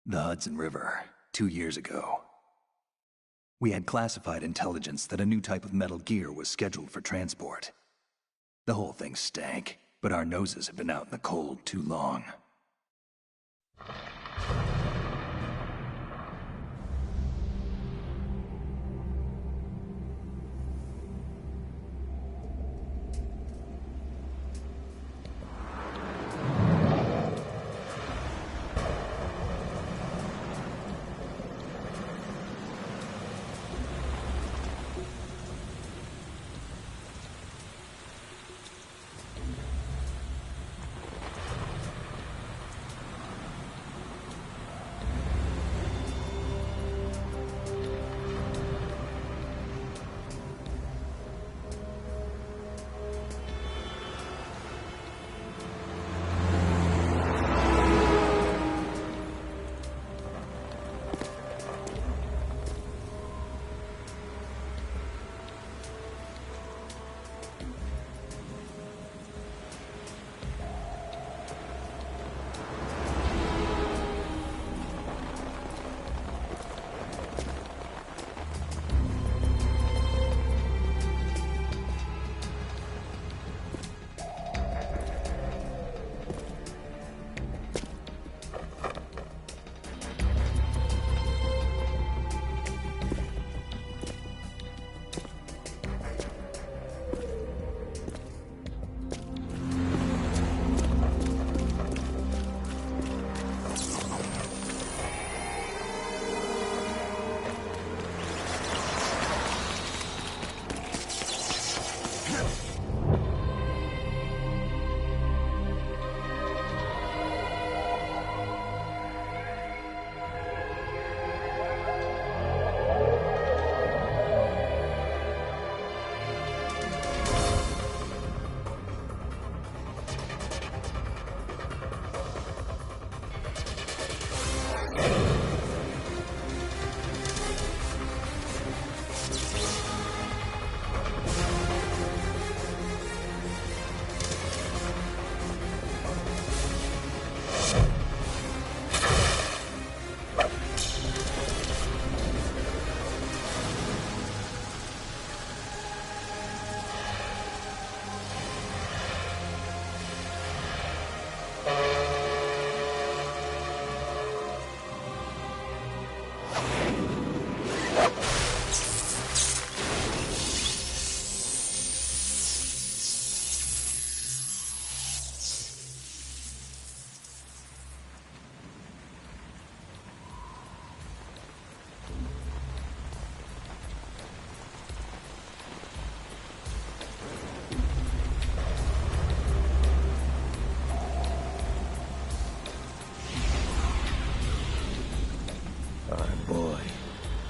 The Hudson River, 2 years ago. We had classified intelligence that a new type of metal gear was scheduled for transport. The whole thing stank, but our noses had been out in the cold too long.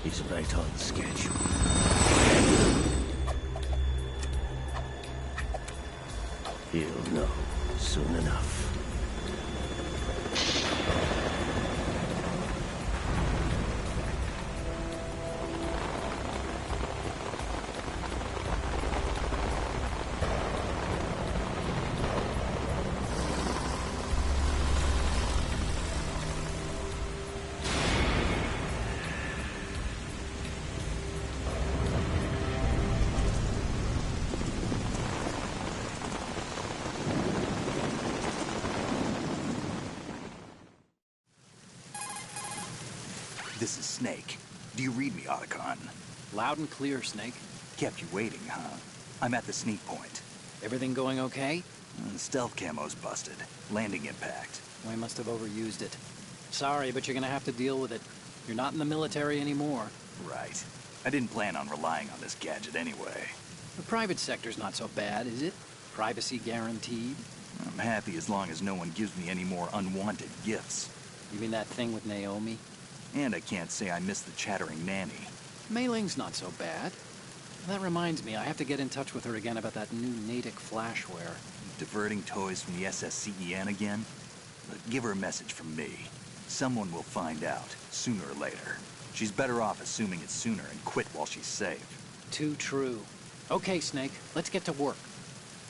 He's right on schedule. He'll know soon enough. This is Snake. Do you read me, Otacon? Loud and clear, Snake. Kept you waiting, huh? I'm at the sneak point. Everything going okay? Stealth camo's busted. Landing impact. We must have overused it. Sorry, but you're gonna have to deal with it. You're not in the military anymore. Right. I didn't plan on relying on this gadget anyway. The private sector's not so bad, is it? Privacy guaranteed? I'm happy as long as no one gives me any more unwanted gifts. You mean that thing with Naomi? And I can't say I miss the chattering nanny. Mei Ling's not so bad. That reminds me, I have to get in touch with her again about that new Natick flashware. Diverting toys from the SSCEN again? But give her a message from me. Someone will find out, sooner or later. She's better off assuming it sooner and quit while she's safe. Too true. Okay, Snake, let's get to work.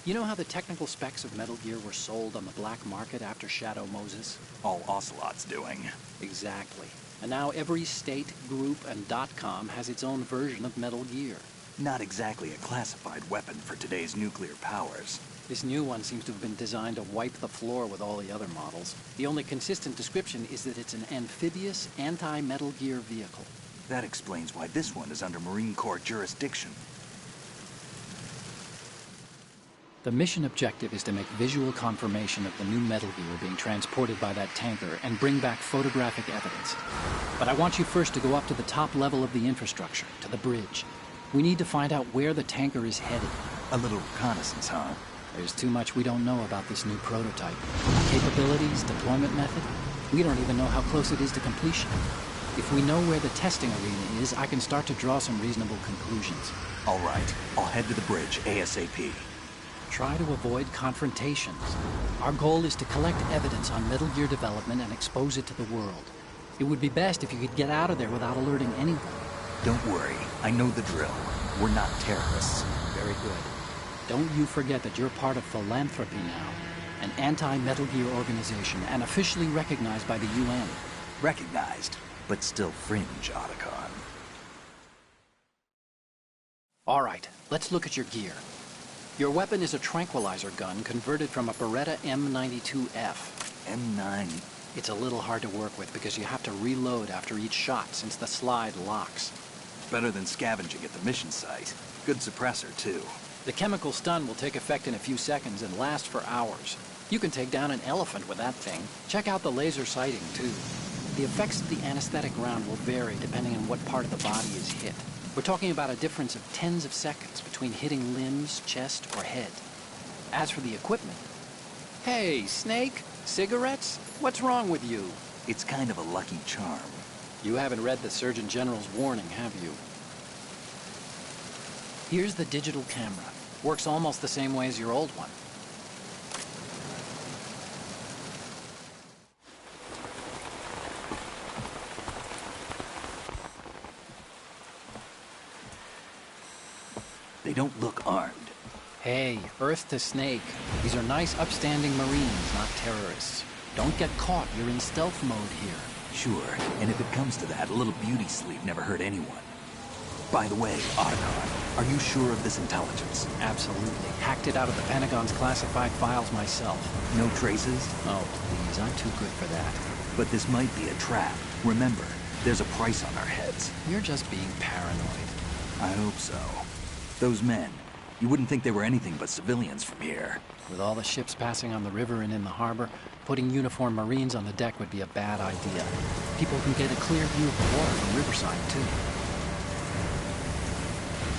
You know how the technical specs of Metal Gear were sold on the black market after Shadow Moses? All Ocelot's doing. Exactly. And now every state, group, and .com has its own version of Metal Gear. Not exactly a classified weapon for today's nuclear powers. This new one seems to have been designed to wipe the floor with all the other models. The only consistent description is that it's an amphibious, anti-Metal Gear vehicle. That explains why this one is under Marine Corps jurisdiction. The mission objective is to make visual confirmation of the new Metal Gear being transported by that tanker and bring back photographic evidence. But I want you first to go up to the top level of the infrastructure, to the bridge. We need to find out where the tanker is headed. A little reconnaissance, huh? There's too much we don't know about this new prototype. Capabilities, deployment method. We don't even know how close it is to completion. If we know where the testing arena is, I can start to draw some reasonable conclusions. All right, I'll head to the bridge ASAP. Try to avoid confrontations. Our goal is to collect evidence on Metal Gear development and expose it to the world. It would be best if you could get out of there without alerting anyone. Don't worry, I know the drill. We're not terrorists. Very good. Don't you forget that you're part of Philanthropy now, an anti-Metal Gear organization and officially recognized by the UN. Recognized, but still fringe, Otacon. All right, let's look at your gear. Your weapon is a tranquilizer gun converted from a Beretta M92F. M9. It's a little hard to work with because you have to reload after each shot since the slide locks. Better than scavenging at the mission site. Good suppressor, too. The chemical stun will take effect in a few seconds and last for hours. You can take down an elephant with that thing. Check out the laser sighting, too. The effects of the anesthetic round will vary depending on what part of the body is hit. We're talking about a difference of tens of seconds between hitting limbs, chest, or head. As for the equipment... Hey, Snake! Cigarettes? What's wrong with you? It's kind of a lucky charm. You haven't read the Surgeon General's warning, have you? Here's the digital camera. Works almost the same way as your old one. They don't look armed. Hey, Earth to Snake. These are nice, upstanding Marines, not terrorists. Don't get caught. You're in stealth mode here. Sure, and if it comes to that, a little beauty sleep never hurt anyone. By the way, Otacon, are you sure of this intelligence? Absolutely. Hacked it out of the Pentagon's classified files myself. No traces? Oh, please, I'm too good for that. But this might be a trap. Remember, there's a price on our heads. You're just being paranoid. I hope so. Those men, you wouldn't think they were anything but civilians from here. With all the ships passing on the river and in the harbor, putting uniformed Marines on the deck would be a bad idea. People can get a clear view of the water from Riverside, too.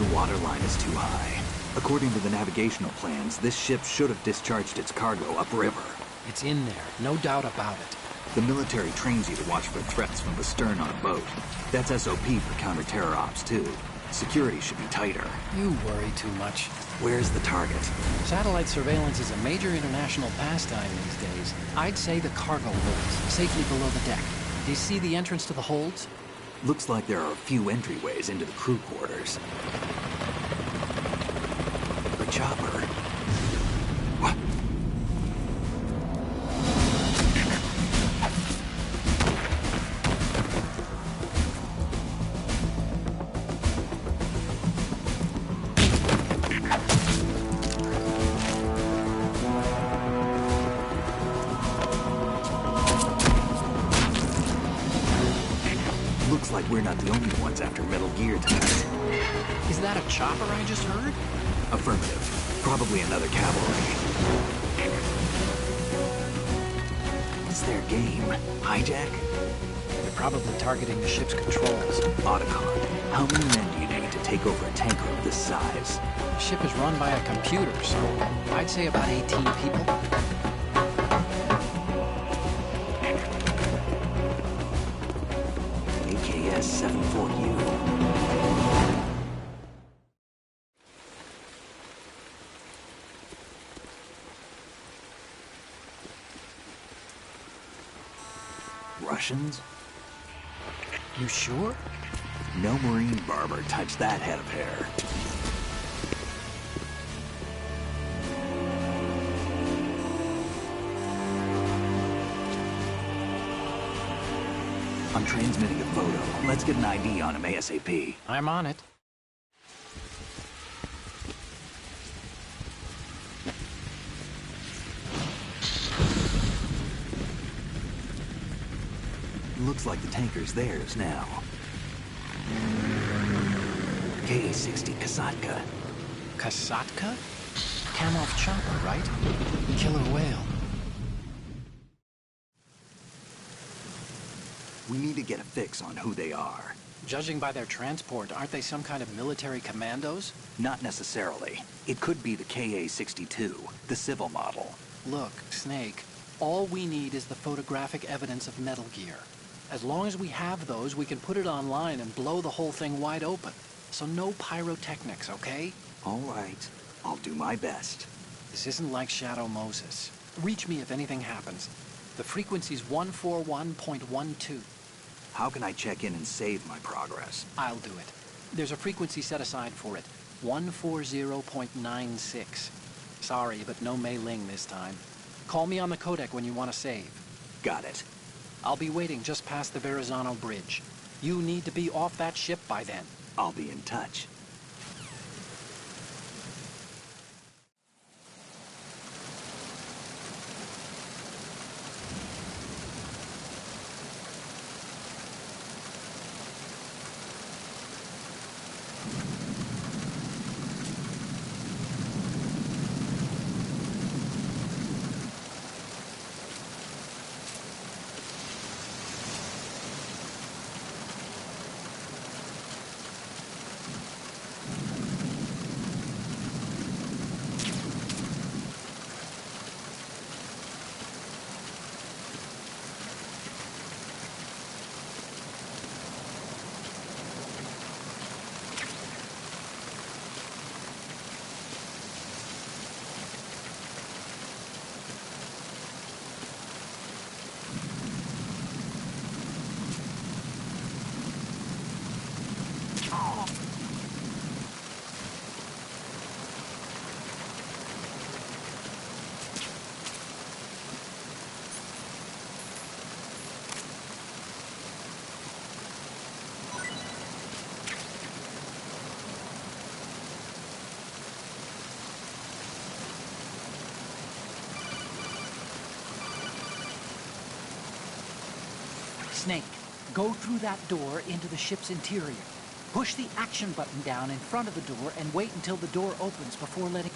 The water line is too high. According to the navigational plans, this ship should have discharged its cargo upriver. It's in there, no doubt about it. The military trains you to watch for threats from the stern on a boat. That's SOP for counter-terror ops, too. Security should be tighter. You worry too much. Where's the target? Satellite surveillance is a major international pastime these days. I'd say the cargo holds, safely below the deck. Do you see the entrance to the holds? Looks like there are a few entryways into the crew quarters. The chopper. What? Looks like we're not the only ones after Metal Gear tonight. Is that a chopper I just heard? Affirmative. Probably another cavalry. What's their game? Hijack? They're probably targeting the ship's controls. Otacon, how many men do you need to take over a tanker of this size? The ship is run by a computer, so I'd say about 18 people. AKS-74U. Russians? You sure? No Marine barber touched that head of hair. I'm transmitting a photo. Let's get an ID on him ASAP. I'm on it. Looks like the tanker's theirs now. KA-60 Kasatka. Kasatka? Kamov chopper, right? Killer whale. We need to get a fix on who they are. Judging by their transport, aren't they some kind of military commandos? Not necessarily. It could be the KA-62, the civil model. Look, Snake, all we need is the photographic evidence of Metal Gear. As long as we have those, we can put it online and blow the whole thing wide open. So no pyrotechnics, okay? All right. I'll do my best. This isn't like Shadow Moses. Reach me if anything happens. The frequency's 141.12. How can I check in and save my progress? I'll do it. There's a frequency set aside for it. 140.96. Sorry, but no Mei Ling this time. Call me on the codec when you want to save. Got it. I'll be waiting just past the Verrazano Bridge. You need to be off that ship by then. I'll be in touch. Snake, go through that door into the ship's interior. Push the action button down in front of the door and wait until the door opens before letting...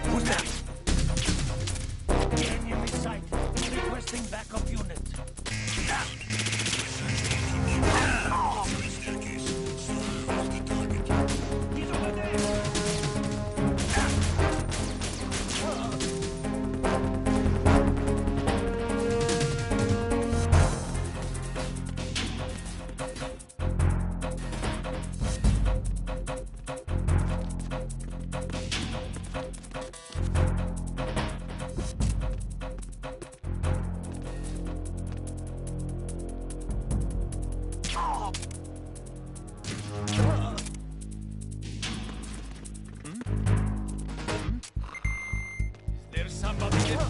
Who's that? Enemy in sight. Requesting backup unit. He's over there. There's somebody there.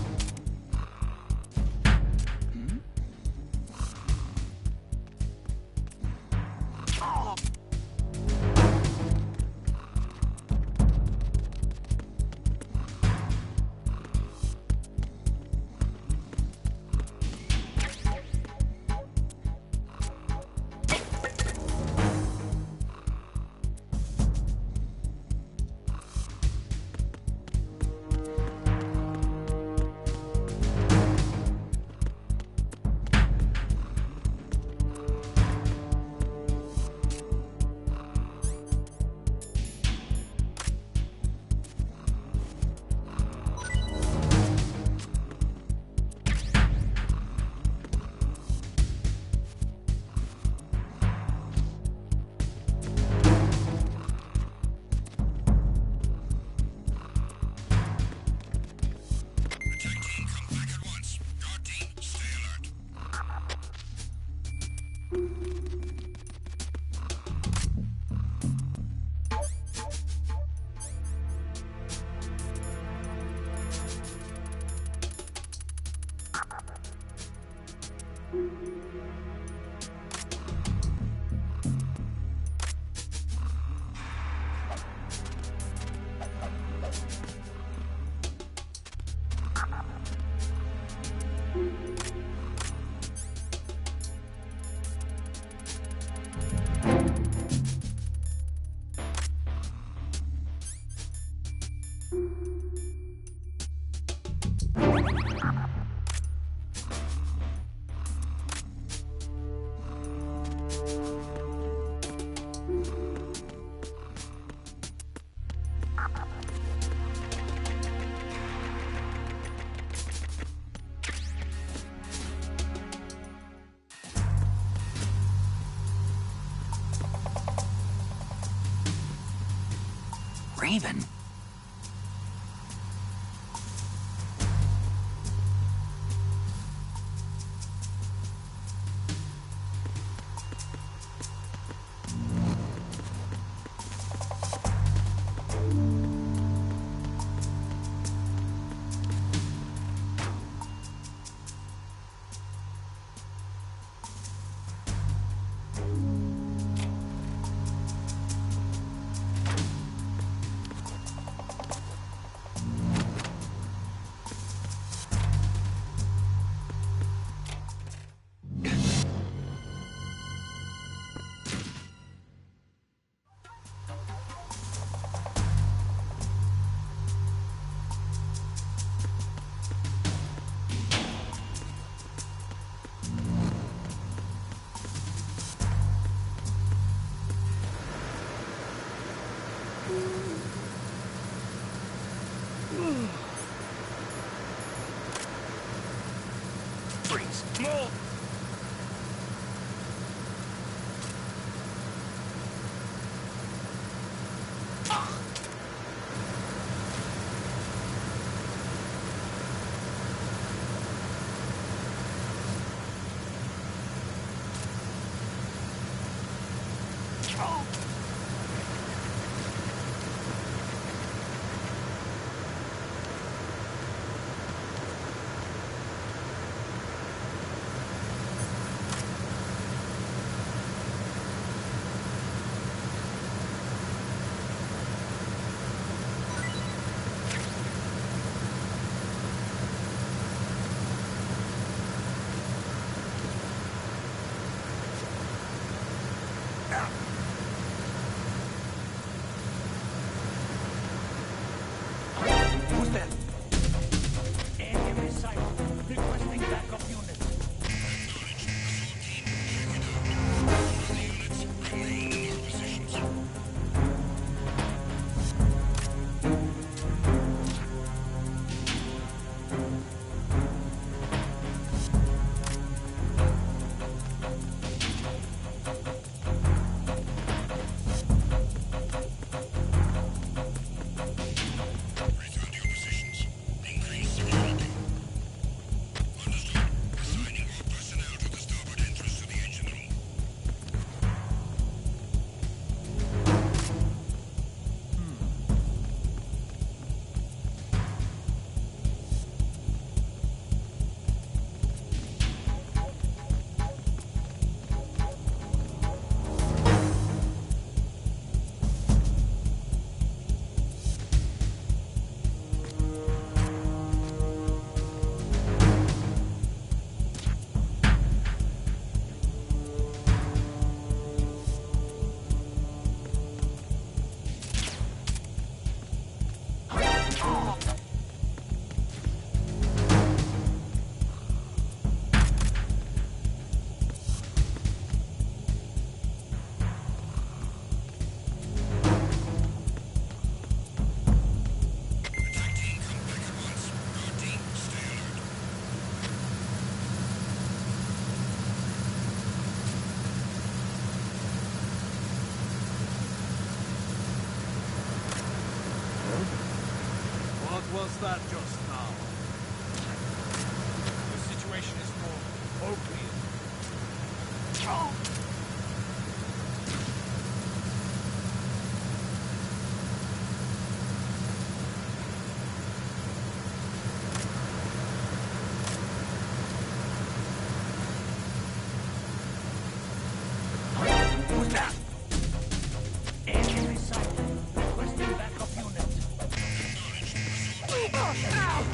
Raven? Freeze! Move! What was that just now? The situation is more all clear. Who's that? Enemy sighted. Requesting backup unit. Ow!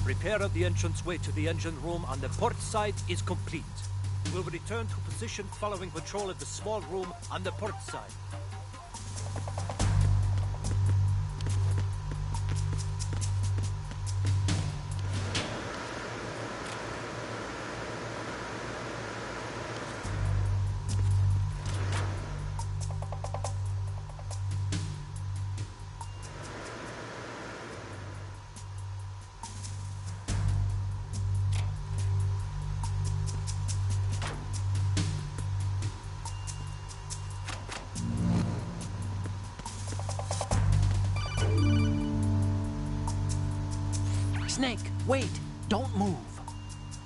Repair of the entranceway to the engine room on the port side is complete. We'll return to position following patrol of the small room on the port side. Snake, wait! Don't move!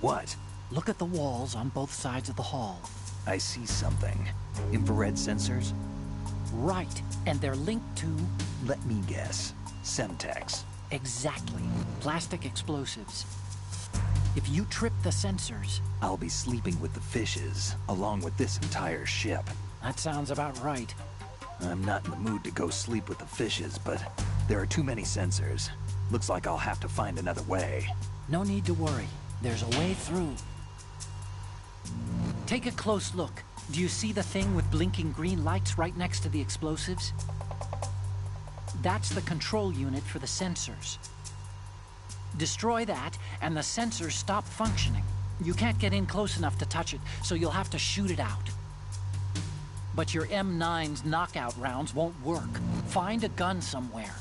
What? Look at the walls on both sides of the hall. I see something. Infrared sensors? Right, and they're linked to... Let me guess. Semtex. Exactly. Plastic explosives. If you trip the sensors... I'll be sleeping with the fishes, along with this entire ship. That sounds about right. I'm not in the mood to go sleep with the fishes, but there are too many sensors. Looks like I'll have to find another way. No need to worry. There's a way through. Take a close look. Do you see the thing with blinking green lights right next to the explosives? That's the control unit for the sensors. Destroy that, and the sensors stop functioning. You can't get in close enough to touch it, so you'll have to shoot it out. But your M9's knockout rounds won't work. Find a gun somewhere.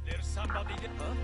There's somebody there, huh?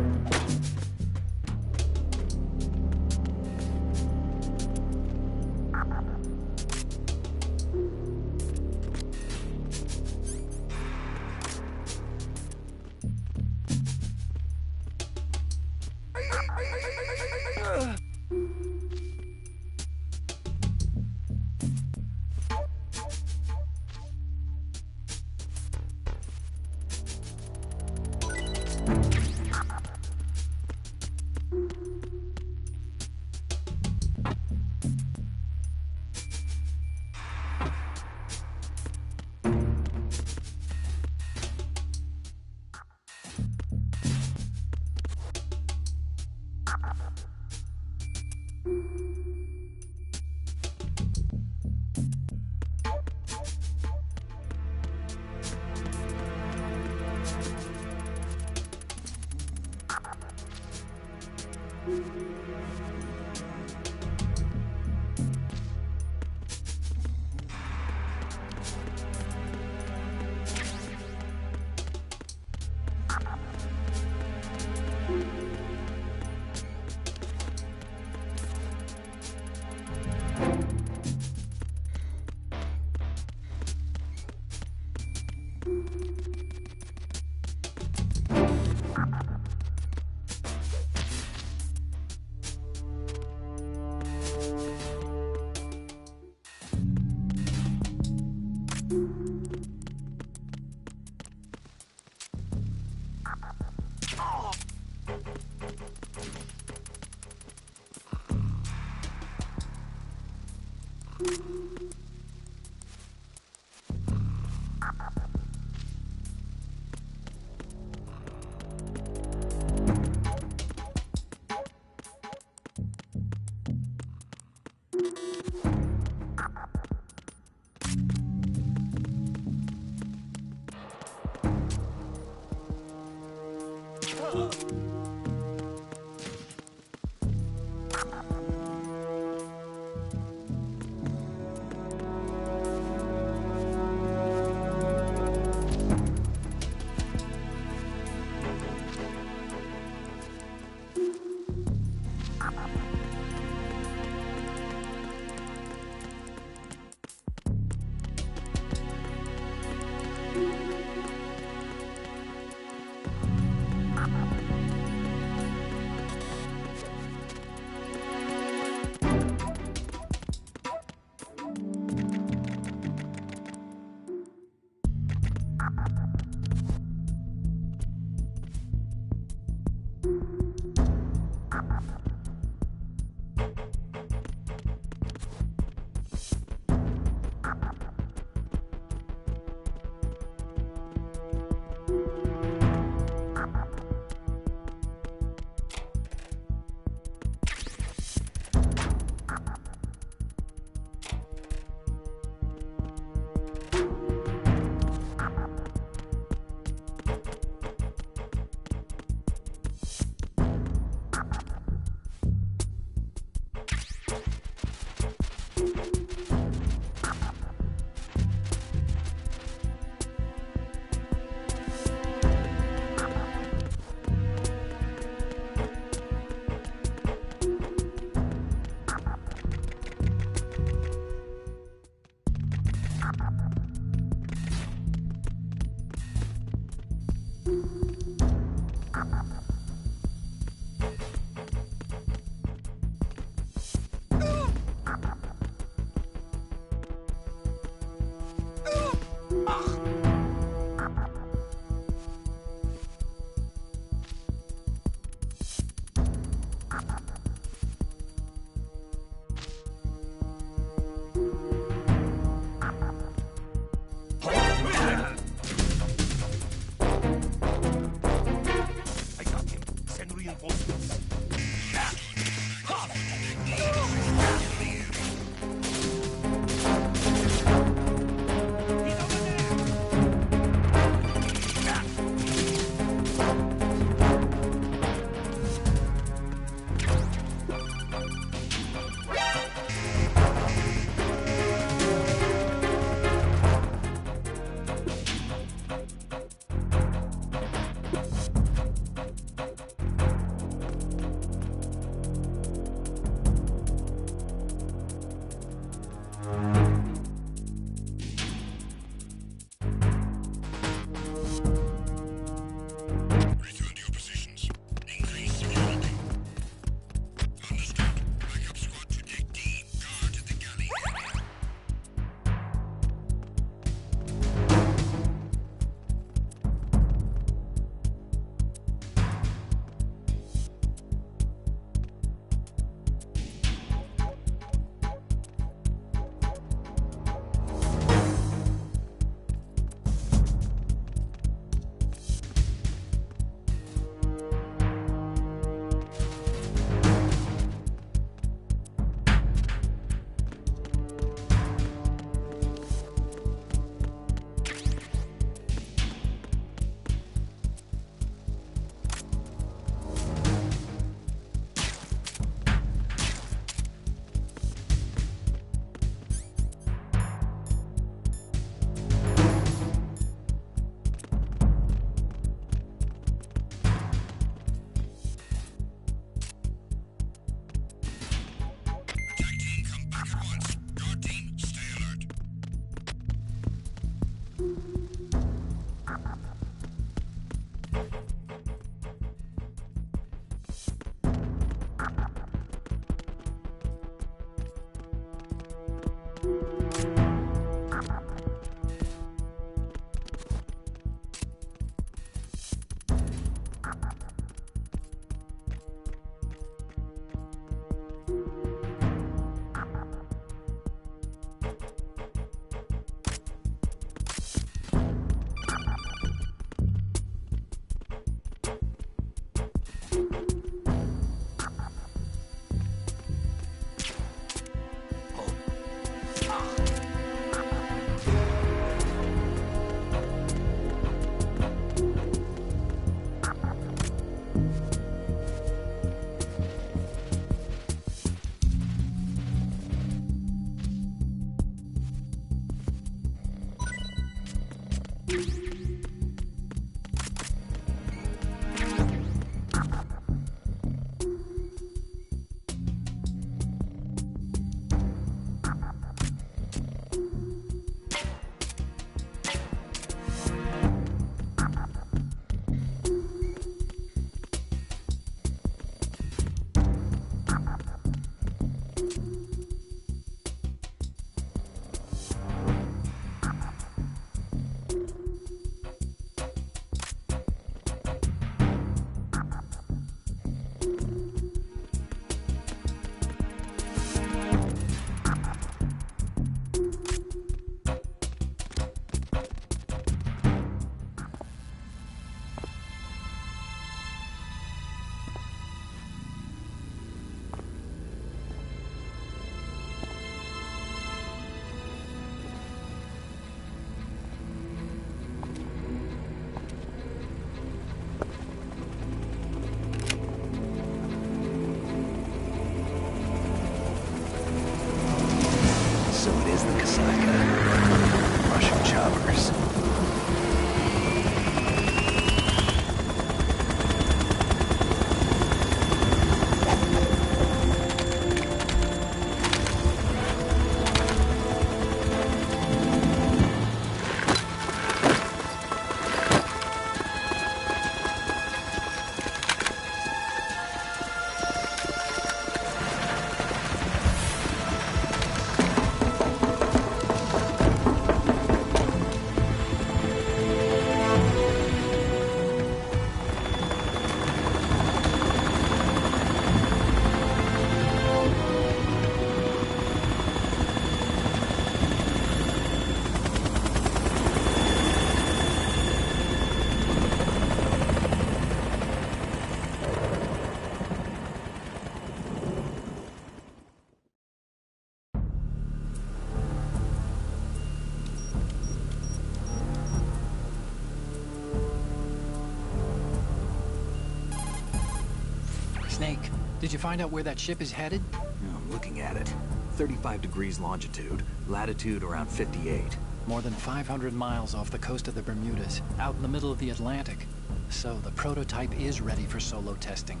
Snake, did you find out where that ship is headed? I'm looking at it. 35 degrees longitude, latitude around 58. More than 500 miles off the coast of the Bermudas, out in the middle of the Atlantic. So the prototype is ready for solo testing.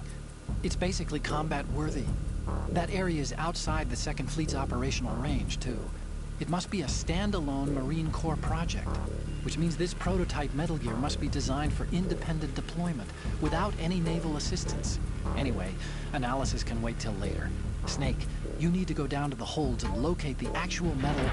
It's basically combat-worthy. That area is outside the Second Fleet's operational range, too. It must be a standalone Marine Corps project, which means this prototype Metal Gear must be designed for independent deployment, without any naval assistance. Anyway, analysis can wait till later. Snake, you need to go down to the holds and locate the actual metal...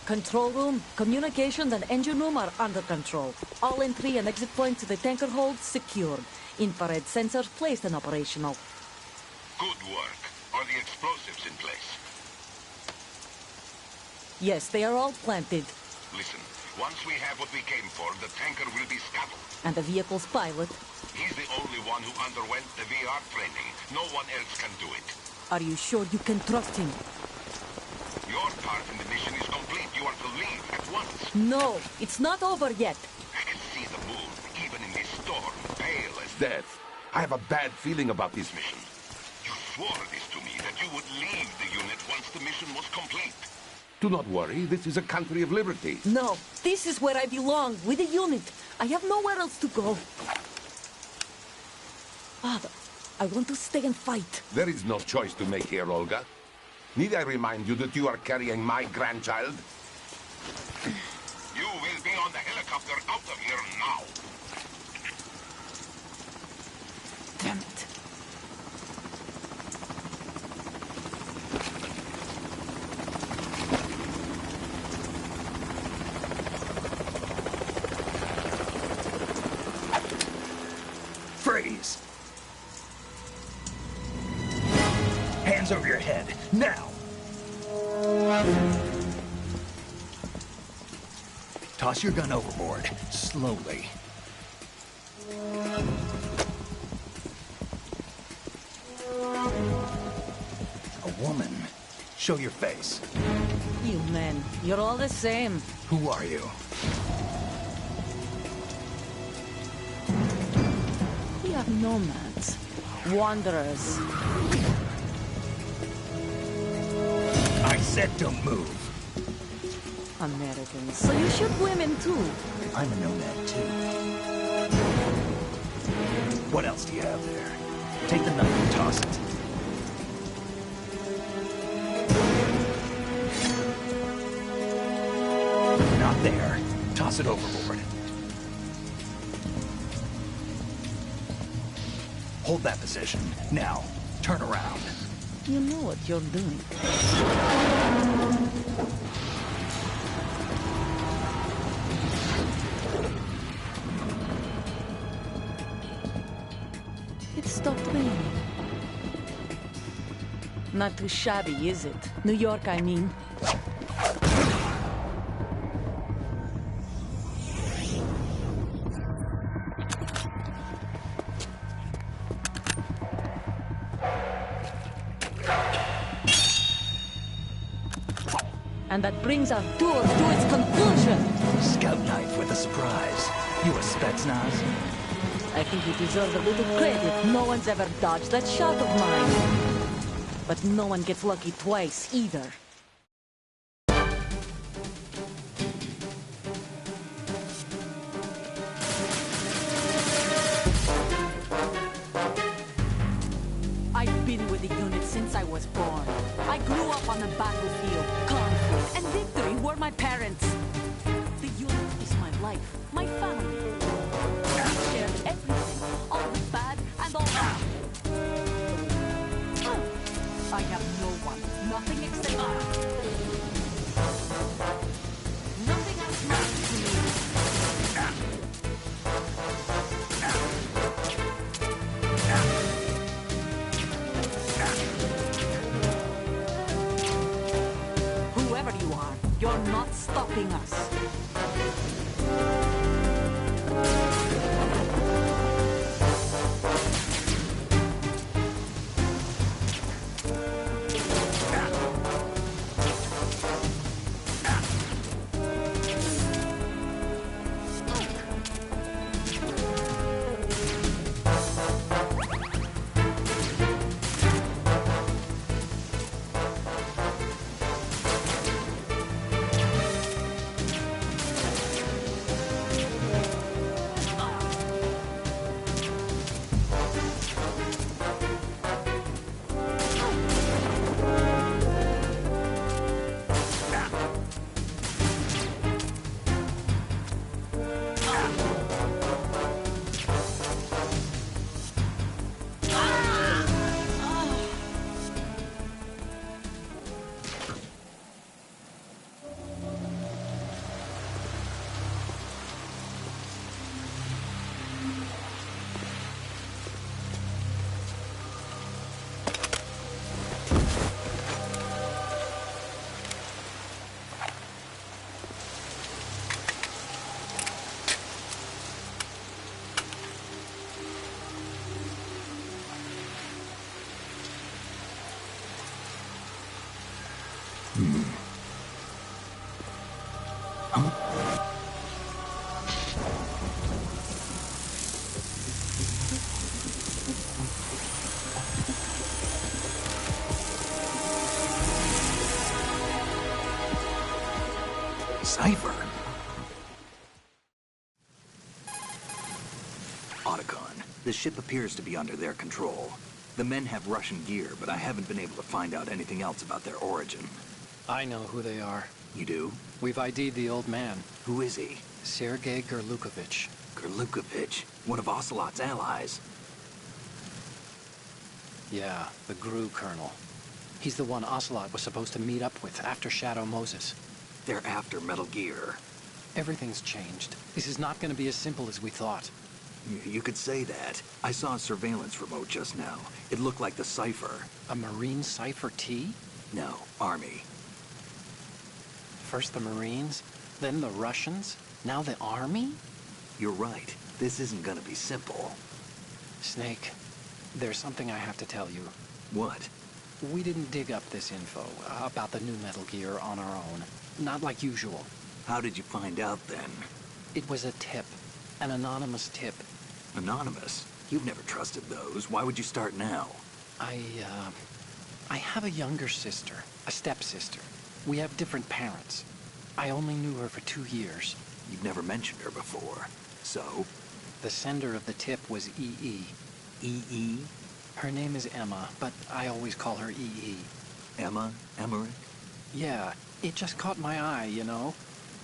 Control room, communications, and engine room are under control. All entry and exit points to the tanker hold secured. Infrared sensors placed and operational. Good work. Are the explosives in place? Yes, they are all planted. Listen, once we have what we came for, the tanker will be scuttled. And the vehicle's pilot? He's the only one who underwent the VR training. No one else can do it. Are you sure you can trust him? Your part in the mission is complete. You are to leave at once. No, it's not over yet. I can see the moon, even in this storm, pale as death. I have a bad feeling about this mission. You swore this to me, that you would leave the unit once the mission was complete. Do not worry, this is a country of liberty. No, this is where I belong, with the unit. I have nowhere else to go. Father, I want to stay and fight. There is no choice to make here, Olga. Need I remind you that you are carrying my grandchild? You will be on the helicopter out of here now. Damn it. Freeze! Hands over your head, now! Toss your gun overboard, slowly. A woman. Show your face. You men, you're all the same. Who are you? We are nomads. Wanderers. I said don't move. Americans. So you shoot women too. I'm a nomad too. What else do you have there? Take the knife and toss it. Not there. Toss it overboard. Hold that position. Now, turn around. You know what you're doing. It stopped raining. Not too shabby, is it? New York, I mean. And that brings our tour to its conclusion. Scout knife with a surprise. You a Spetsnaz? I think you deserve a little credit. No one's ever dodged that shot of mine. But no one gets lucky twice, either. I've been with the unit since I was born. I grew up on the battlefield. Conflict and victory were my parents. The unit is my life, my family. We shared everything, all the bad and all the... I have no one, nothing except nothing else matters to me. Whoever you are, you're not stopping us. Cypher? Otacon, the ship appears to be under their control. The men have Russian gear, but I haven't been able to find out anything else about their origin. I know who they are. You do? We've ID'd the old man. Who is he? Sergei Gerlukovich. Gerlukovich, one of Ocelot's allies. Yeah, the GRU colonel. He's the one Ocelot was supposed to meet up with after Shadow Moses. They're after Metal Gear. Everything's changed. This is not going to be as simple as we thought. You could say that. I saw a surveillance remote just now. It looked like the Cypher. A Marine Cypher T? No, Army. First the Marines, then the Russians, now the Army? You're right. This isn't gonna be simple. Snake, there's something I have to tell you. What? We didn't dig up this info about the new Metal Gear on our own. Not like usual. How did you find out then? It was a tip. An anonymous tip. Anonymous? You've never trusted those. Why would you start now? I have a younger sister, a stepsister. We have different parents. I only knew her for 2 years. You've never mentioned her before. So? The sender of the tip was EE. EE? Her name is Emma, but I always call her EE. Emma? Emmerich? Yeah, it just caught my eye, you know?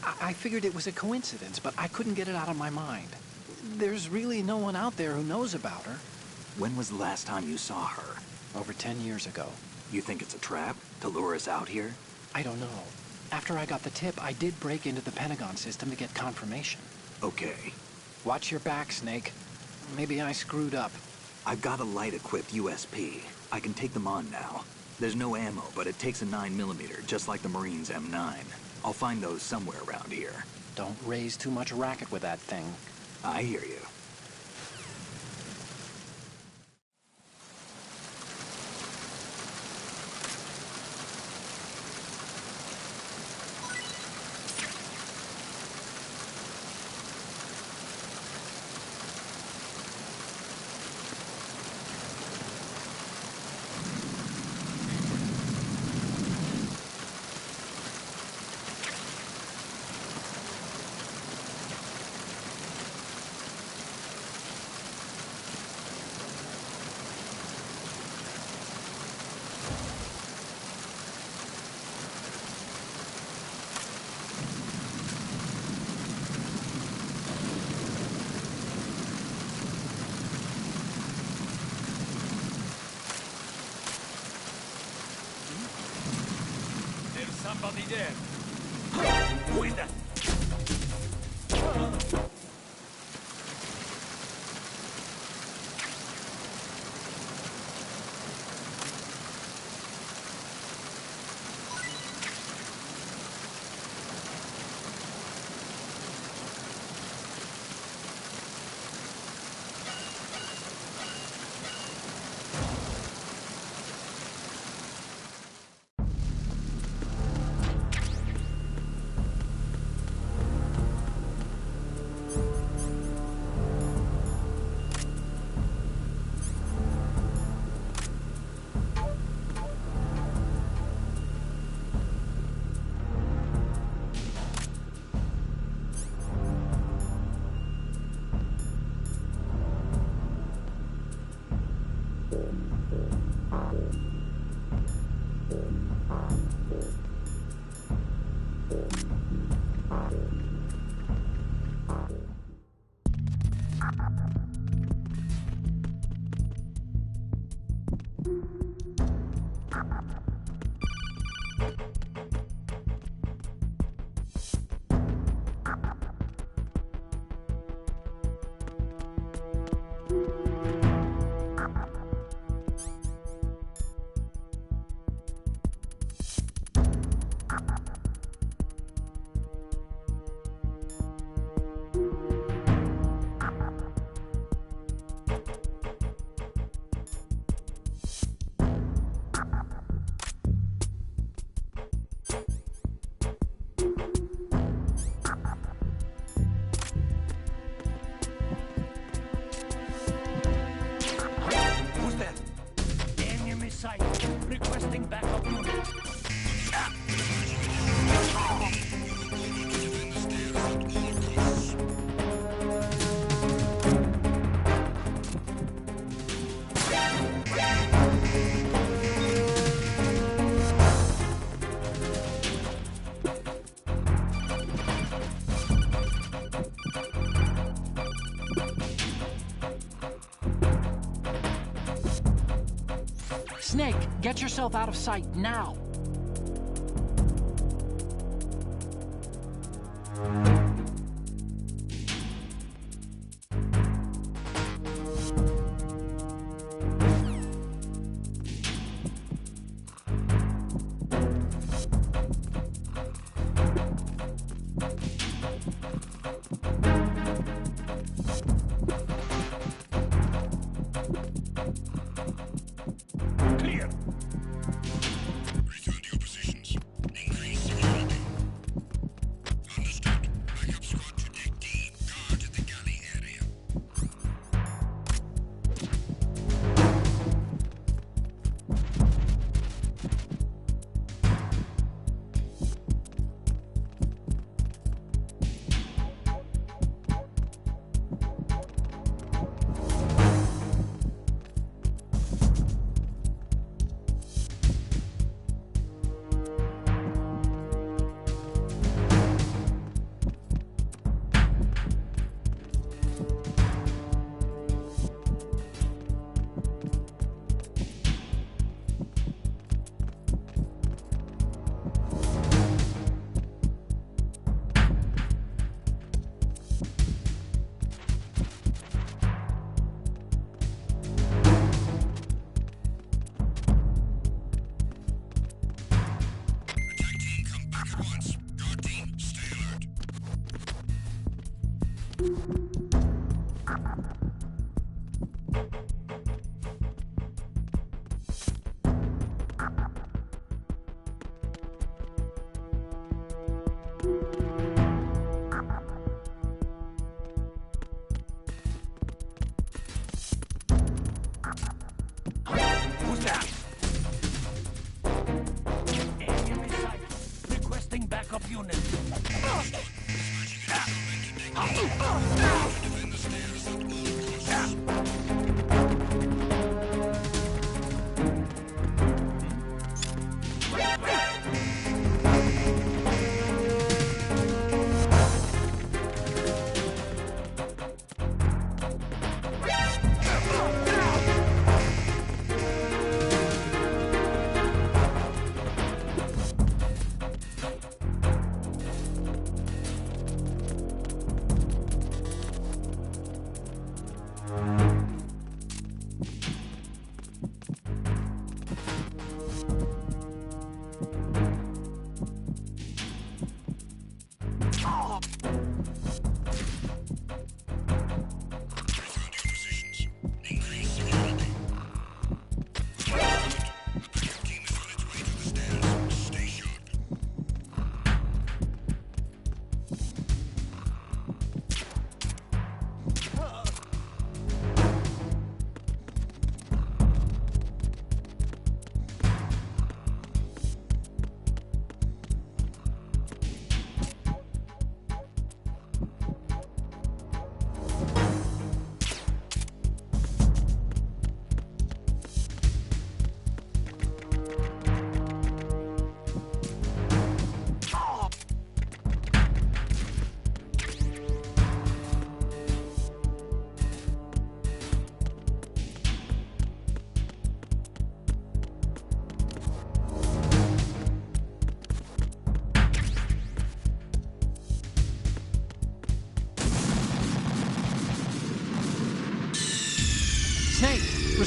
I figured it was a coincidence, but I couldn't get it out of my mind. There's really no one out there who knows about her. When was the last time you saw her? Over 10 years ago. You think it's a trap? To lure us out here? I don't know. After I got the tip, I did break into the Pentagon system to get confirmation. Okay. Watch your back, Snake. Maybe I screwed up. I've got a light-equipped USP. I can take them on now. There's no ammo, but it takes a 9mm, just like the Marines' M9. I'll find those somewhere around here. Don't raise too much racket with that thing. I hear you. somebody there. Who is that? Requesting backup unit. Snake, get yourself out of sight now! Clear. Return to your positions. Increase security. Understood. Backup squad to Deck D. Guard the galley area. Attack team, come back at once. Guard team, stay alert. Who's that? Enemy sight. Requesting backup unit. Switching into combat to Deck D.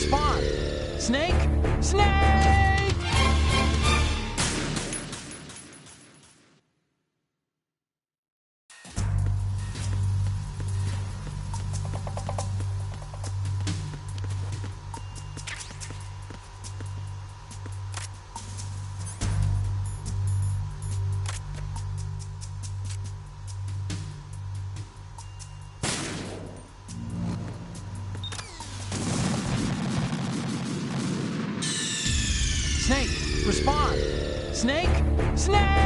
respond! Snake! Snake! Snake, respond! Snake! Snake!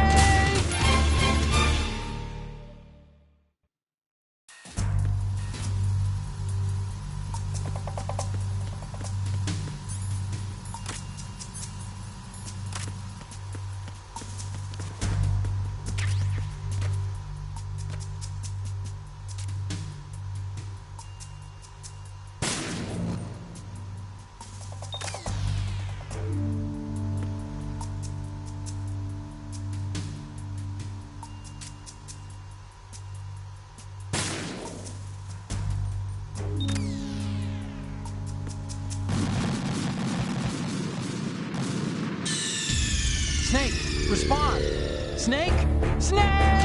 Snake, respond! Snake! Snake!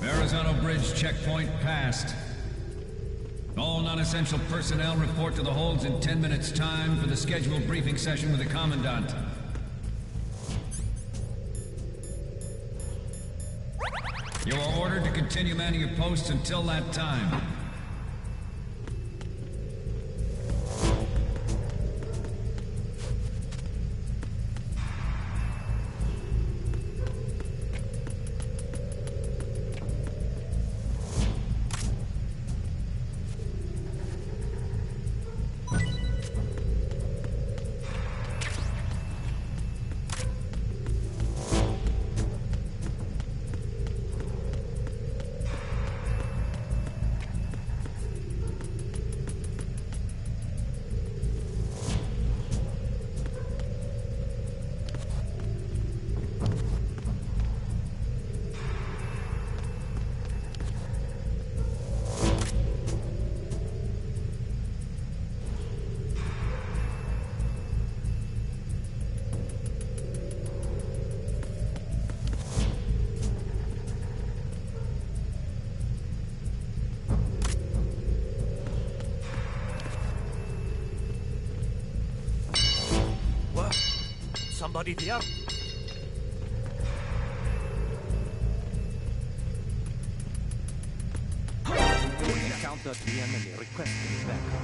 Verrazano Bridge checkpoint passed. All non-essential personnel report to the holds in 10 minutes' time for the scheduled briefing session with the Commandant. You are ordered to continue manning your posts until that time. Somebody there? Encounter the enemy requesting backup.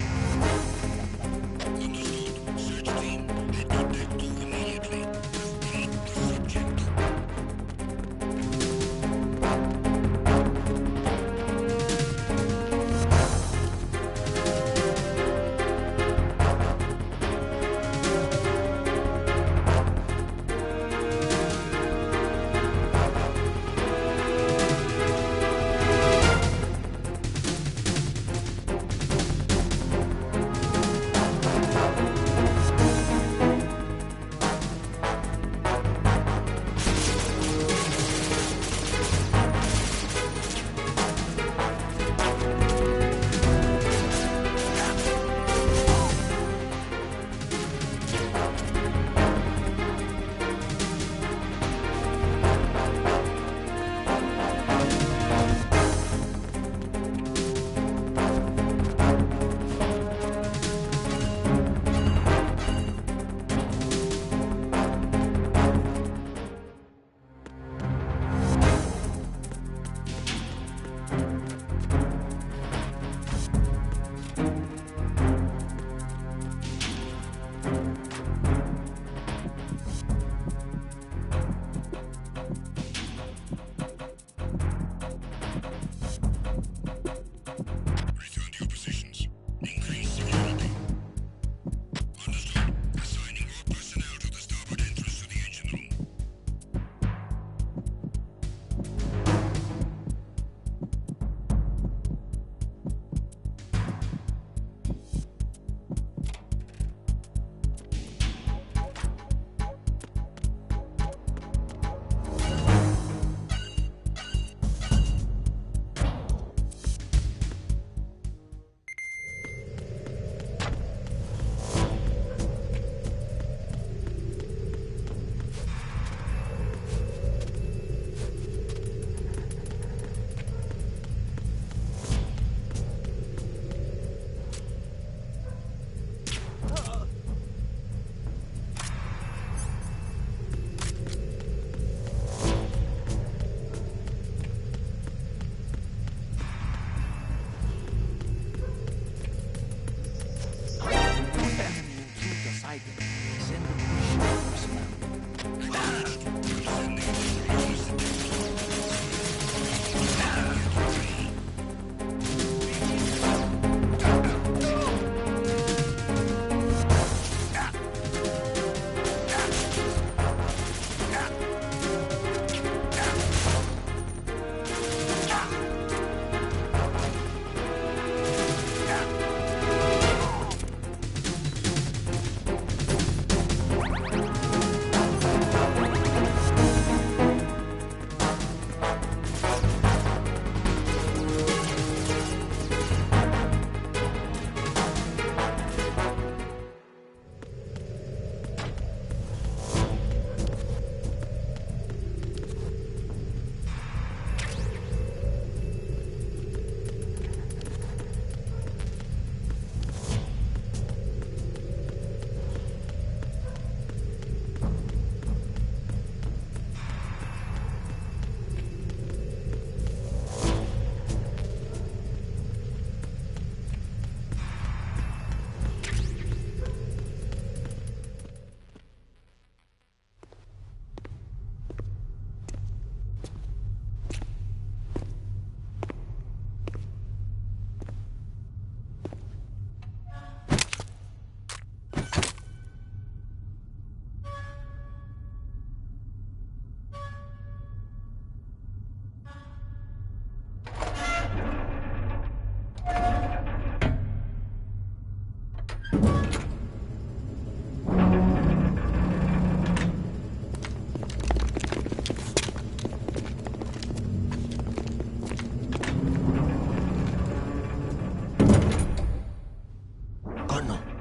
Understood. Search team, head to deck 2 immediately. Locate the subject.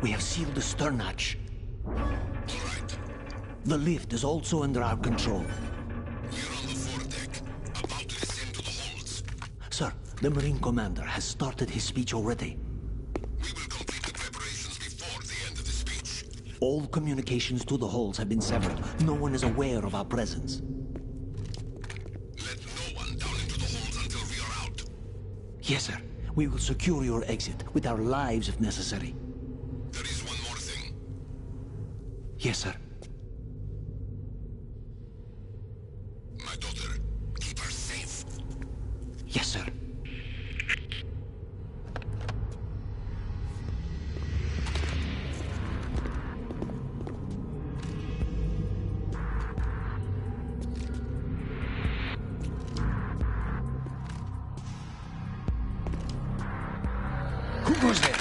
We have sealed the stern hatch. All right. The lift is also under our control. We're on the foredeck, about to descend to the holds. Sir, the Marine Commander has started his speech already. We will complete the preparations before the end of the speech. All communications to the holds have been severed. No one is aware of our presence. Let no one down into the holds until we are out. Yes, sir. We will secure your exit, with our lives if necessary. There is one more thing. Yes, sir. My daughter, keep her safe. Yes, sir. Who goes there?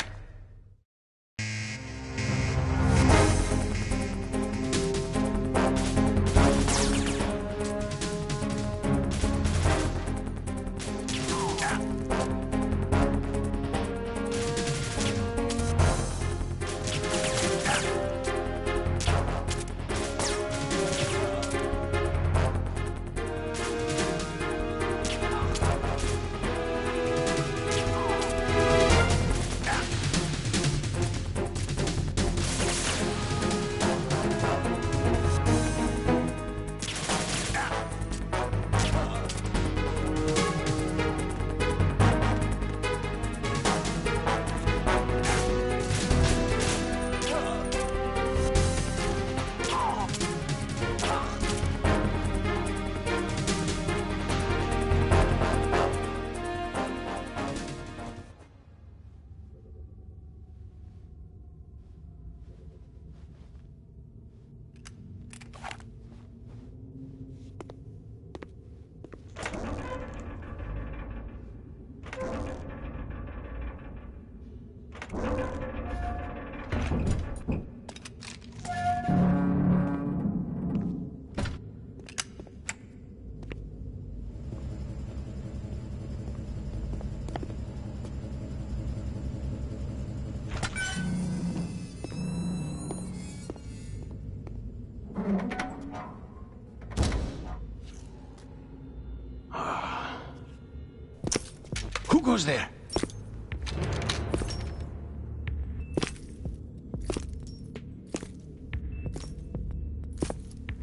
Who goes there?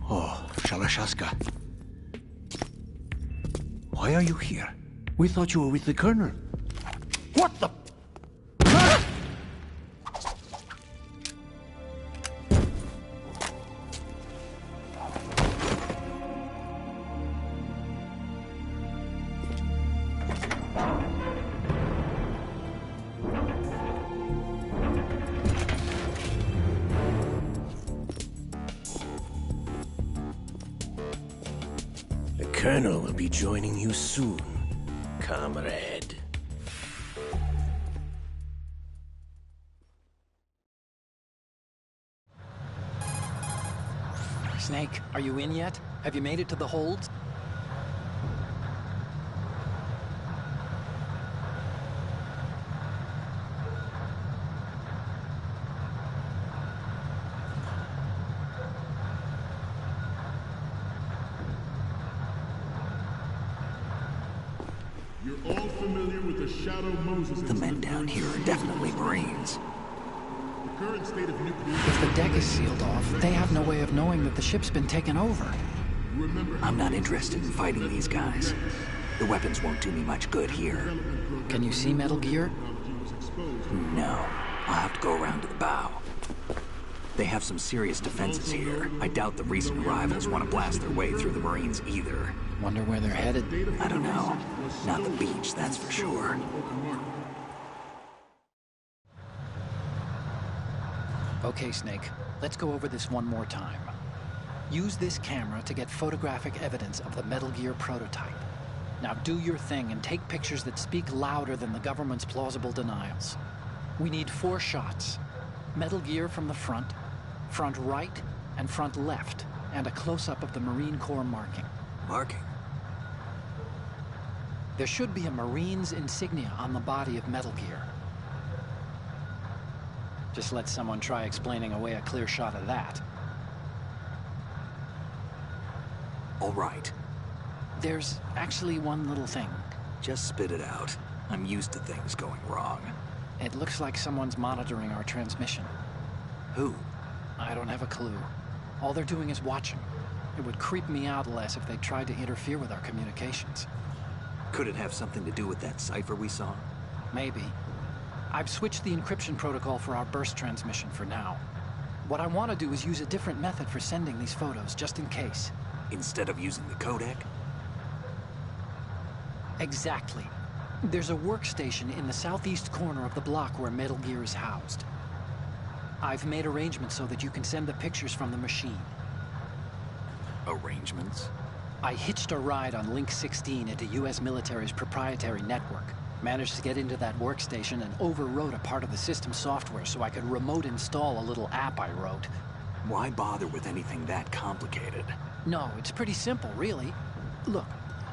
Oh, Shalashaska. Why are you here? We thought you were with the Colonel. What the? The Colonel will be joining you soon, comrade. Snake, are you in yet? Have you made it to the holds? You're all familiar with the Shadow Moses. The men down here are definitely Marines. The current state of nuclear... If the deck is sealed off, they have no way of knowing that the ship's been taken over. I'm not interested in fighting these guys. The weapons won't do me much good here. Can you see Metal Gear? No. I'll have to go around to the bow. They have some serious defenses here. I doubt the recent arrivals want to blast their way through the Marines either. Wonder where they're headed. I don't know. Not the beach, that's for sure. Okay, Snake. Let's go over this one more time. Use this camera to get photographic evidence of the Metal Gear prototype. Now do your thing and take pictures that speak louder than the government's plausible denials. We need 4 shots. Metal Gear from the front right, and front left, and a close-up of the Marine Corps marking. Marking? There should be a Marine's insignia on the body of Metal Gear. Just let someone try explaining away a clear shot of that. All right. There's actually one little thing. Just spit it out. I'm used to things going wrong. It looks like someone's monitoring our transmission. Who? I don't have a clue. All they're doing is watching. It would creep me out less if they tried to interfere with our communications. Could it have something to do with that cipher we saw? Maybe. I've switched the encryption protocol for our burst transmission for now. What I want to do is use a different method for sending these photos, just in case. Instead of using the codec? Exactly. There's a workstation in the southeast corner of the block where Metal Gear is housed. I've made arrangements so that you can send the pictures from the machine. Arrangements? I hitched a ride on Link 16 into US military's proprietary network. Managed to get into that workstation and overwrote a part of the system software so I could remote install a little app I wrote. Why bother with anything that complicated? No, it's pretty simple, really. Look,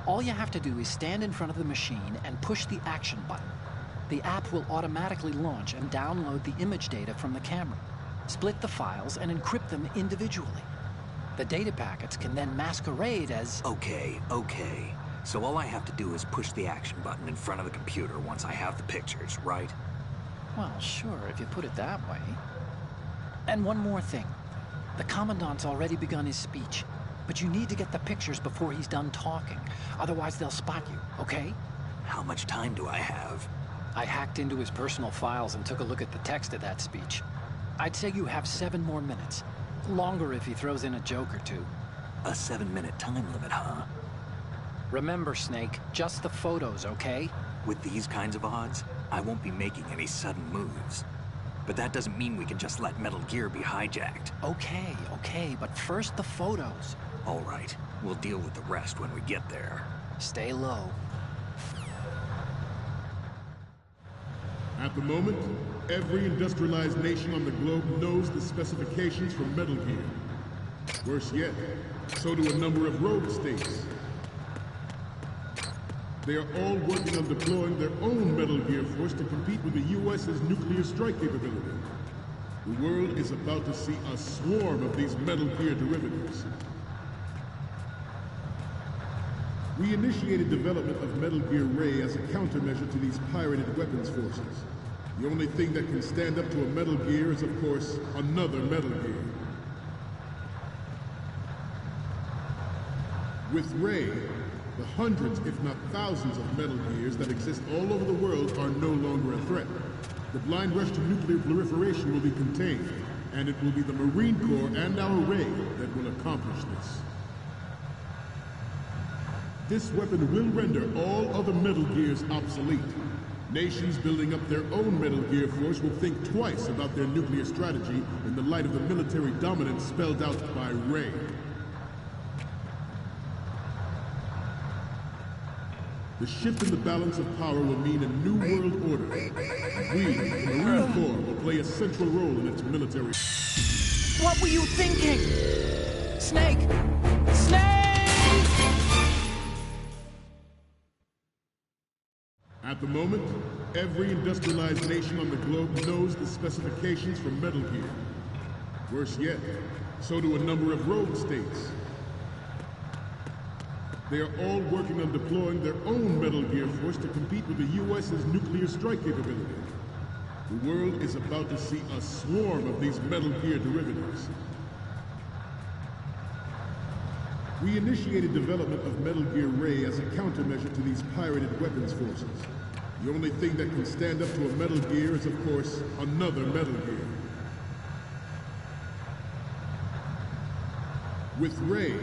all you have to do is stand in front of the machine and push the action button. The app will automatically launch and download the image data from the camera, split the files, and encrypt them individually. The data packets can then masquerade as... Okay. So all I have to do is push the action button in front of the computer once I have the pictures, right? Well, sure, if you put it that way. And one more thing. The Commandant's already begun his speech, but you need to get the pictures before he's done talking. Otherwise, they'll spot you, okay? How much time do I have? I hacked into his personal files and took a look at the text of that speech. I'd say you have 7 more minutes. Longer if he throws in a joke or two. A 7-minute time limit, huh? Remember, Snake, just the photos, okay? With these kinds of odds, I won't be making any sudden moves. But that doesn't mean we can just let Metal Gear be hijacked. Okay, but first the photos. All right, we'll deal with the rest when we get there. Stay low. At the moment, every industrialized nation on the globe knows the specifications for Metal Gear. Worse yet, so do a number of rogue states. They are all working on deploying their own Metal Gear force to compete with the U.S.'s nuclear strike capability. The world is about to see a swarm of these Metal Gear derivatives. We initiated development of Metal Gear Ray as a countermeasure to these pirated weapons forces. The only thing that can stand up to a Metal Gear is, of course, another Metal Gear. With Ray, the hundreds, if not thousands, of Metal Gears that exist all over the world are no longer a threat. The blind rush to nuclear proliferation will be contained, and it will be the Marine Corps and our Ray that will accomplish this. This weapon will render all other Metal Gears obsolete. Nations building up their own Metal Gear force will think twice about their nuclear strategy in the light of the military dominance spelled out by Ray. The shift in the balance of power will mean a new world order. We, the Marine Corps, will play a central role in its military... What were you thinking? Snake! At the moment, every industrialized nation on the globe knows the specifications for Metal Gear. Worse yet, so do a number of rogue states. They are all working on deploying their own Metal Gear force to compete with the U.S.'s nuclear strike capability. The world is about to see a swarm of these Metal Gear derivatives. We initiated development of Metal Gear Ray as a countermeasure to these pirated weapons forces. The only thing that can stand up to a Metal Gear is, of course, another Metal Gear. With Ray,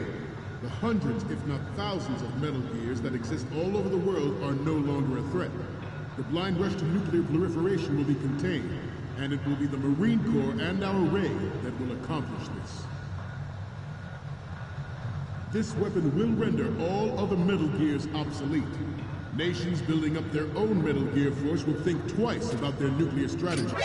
the hundreds, if not thousands, of Metal Gears that exist all over the world are no longer a threat. The blind rush to nuclear proliferation will be contained, and it will be the Marine Corps and our Ray that will accomplish this. This weapon will render all other Metal Gears obsolete. Nations building up their own Metal Gear force will think twice about their nuclear strategy.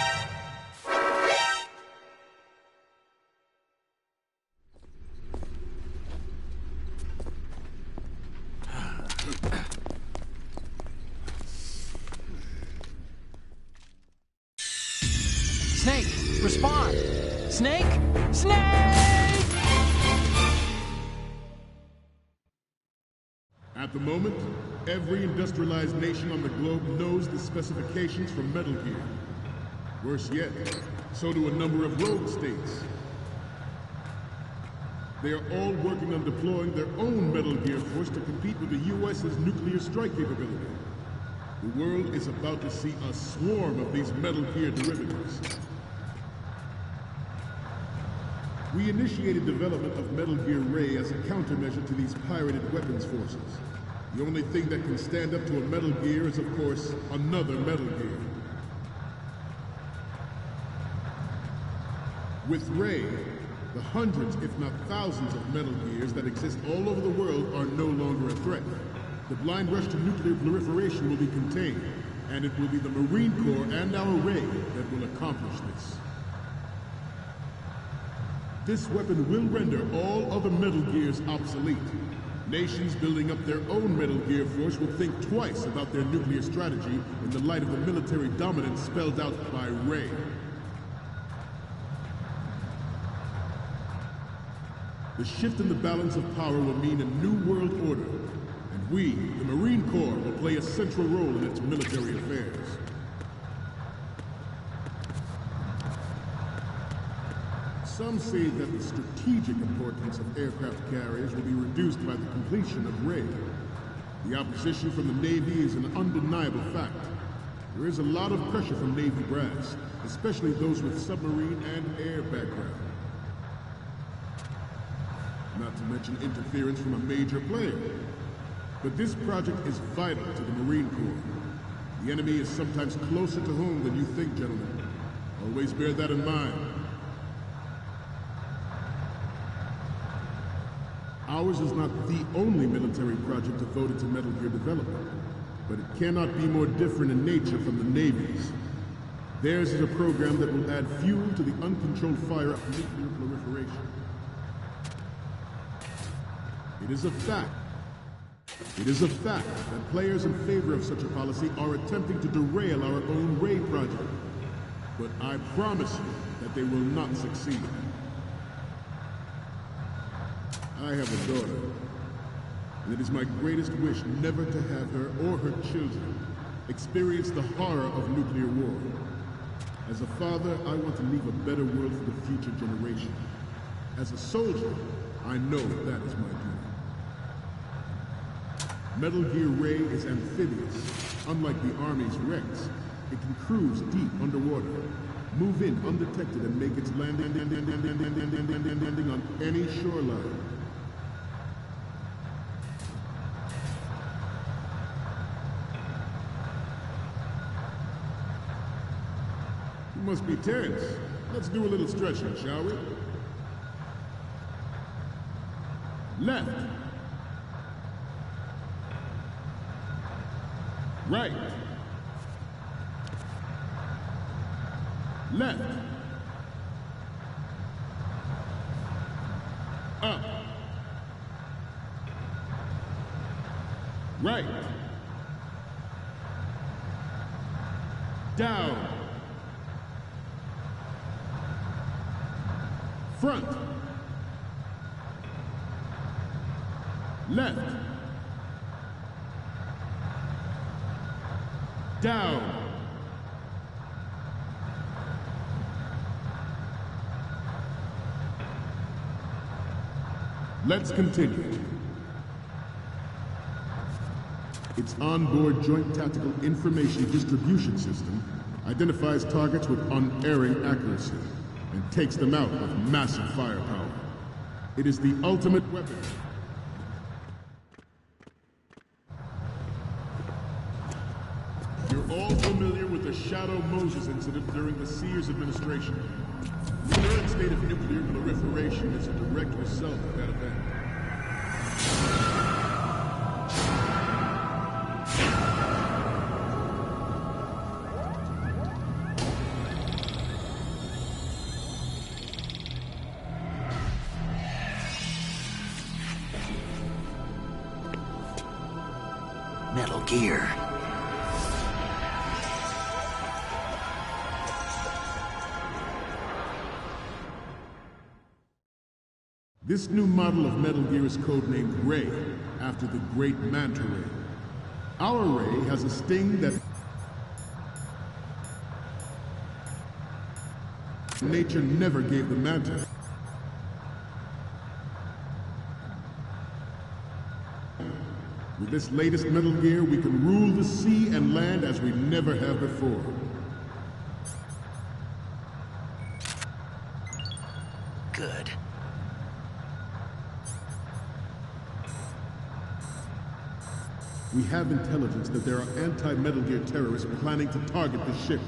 Snake! Respond! Snake! Snake! At the moment, every industrialized nation on the globe knows the specifications for Metal Gear. Worse yet, so do a number of rogue states. They are all working on deploying their own Metal Gear force to compete with the US's nuclear strike capability. The world is about to see a swarm of these Metal Gear derivatives. We initiated development of Metal Gear Ray as a countermeasure to these pirated weapons forces. The only thing that can stand up to a Metal Gear is, of course, another Metal Gear. With Ray, the hundreds, if not thousands, of Metal Gears that exist all over the world are no longer a threat. The blind rush to nuclear proliferation will be contained, and it will be the Marine Corps and our Ray that will accomplish this. This weapon will render all other Metal Gears obsolete. Nations building up their own Metal Gear force will think twice about their nuclear strategy in the light of the military dominance spelled out by Ray. The shift in the balance of power will mean a new world order, and we, the Marine Corps, will play a central role in its military affairs. Some say that the strategic importance of aircraft carriers will be reduced by the completion of Ray. The opposition from the Navy is an undeniable fact. There is a lot of pressure from Navy brass, especially those with submarine and air background. Not to mention interference from a major player. But this project is vital to the Marine Corps. The enemy is sometimes closer to home than you think, gentlemen. Always bear that in mind. Ours is not the only military project devoted to Metal Gear development, but it cannot be more different in nature from the Navy's. Theirs is a program that will add fuel to the uncontrolled fire of nuclear proliferation. It is a fact that players in favor of such a policy are attempting to derail our own Ray project. But I promise you that they will not succeed. I have a daughter, and it is my greatest wish never to have her or her children experience the horror of nuclear war. As a father, I want to leave a better world for the future generation. As a soldier, I know that is my duty. Metal Gear Ray is amphibious. Unlike the Army's Rex, it can cruise deep underwater, move in undetected, and make its landing on any shoreline. You must be tense. Let's do a little stretching, shall we? Left. Right. Left. Up. Right. Down. Front. Left. Down. Let's continue. Its onboard Joint Tactical Information Distribution System identifies targets with unerring accuracy and takes them out with massive firepower. It is the ultimate weapon. You're all familiar with the Shadow Moses incident during the Sears administration. The current state of nuclear proliferation is a direct result of that event. Metal Gear. This new model of Metal Gear is codenamed Ray, after the great Manta Ray. Our Ray has a sting that nature never gave the Manta. With this latest Metal Gear, we can rule the sea and land as we never have before. Good. We have intelligence that there are anti-Metal Gear terrorists planning to target the ship.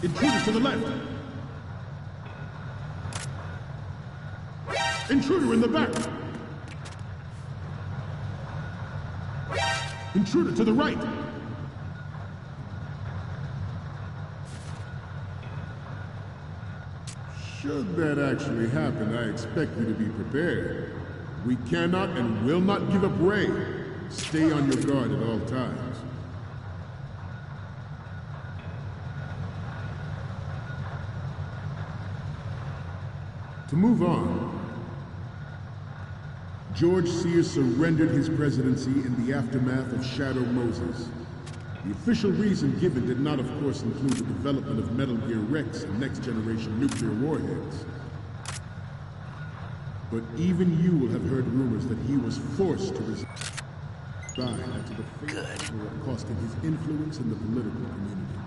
Intruder to the left! Intruder in the back! Intruder to the right! Should that actually happen, I expect you to be prepared. We cannot and will not give up Ray. Stay on your guard at all times. To move on, George Sears surrendered his presidency in the aftermath of Shadow Moses. The official reason given did not, of course, include the development of Metal Gear Rex and next-generation nuclear warheads. But even you will have heard rumors that he was forced to resign after the fate costing his influence in the political community.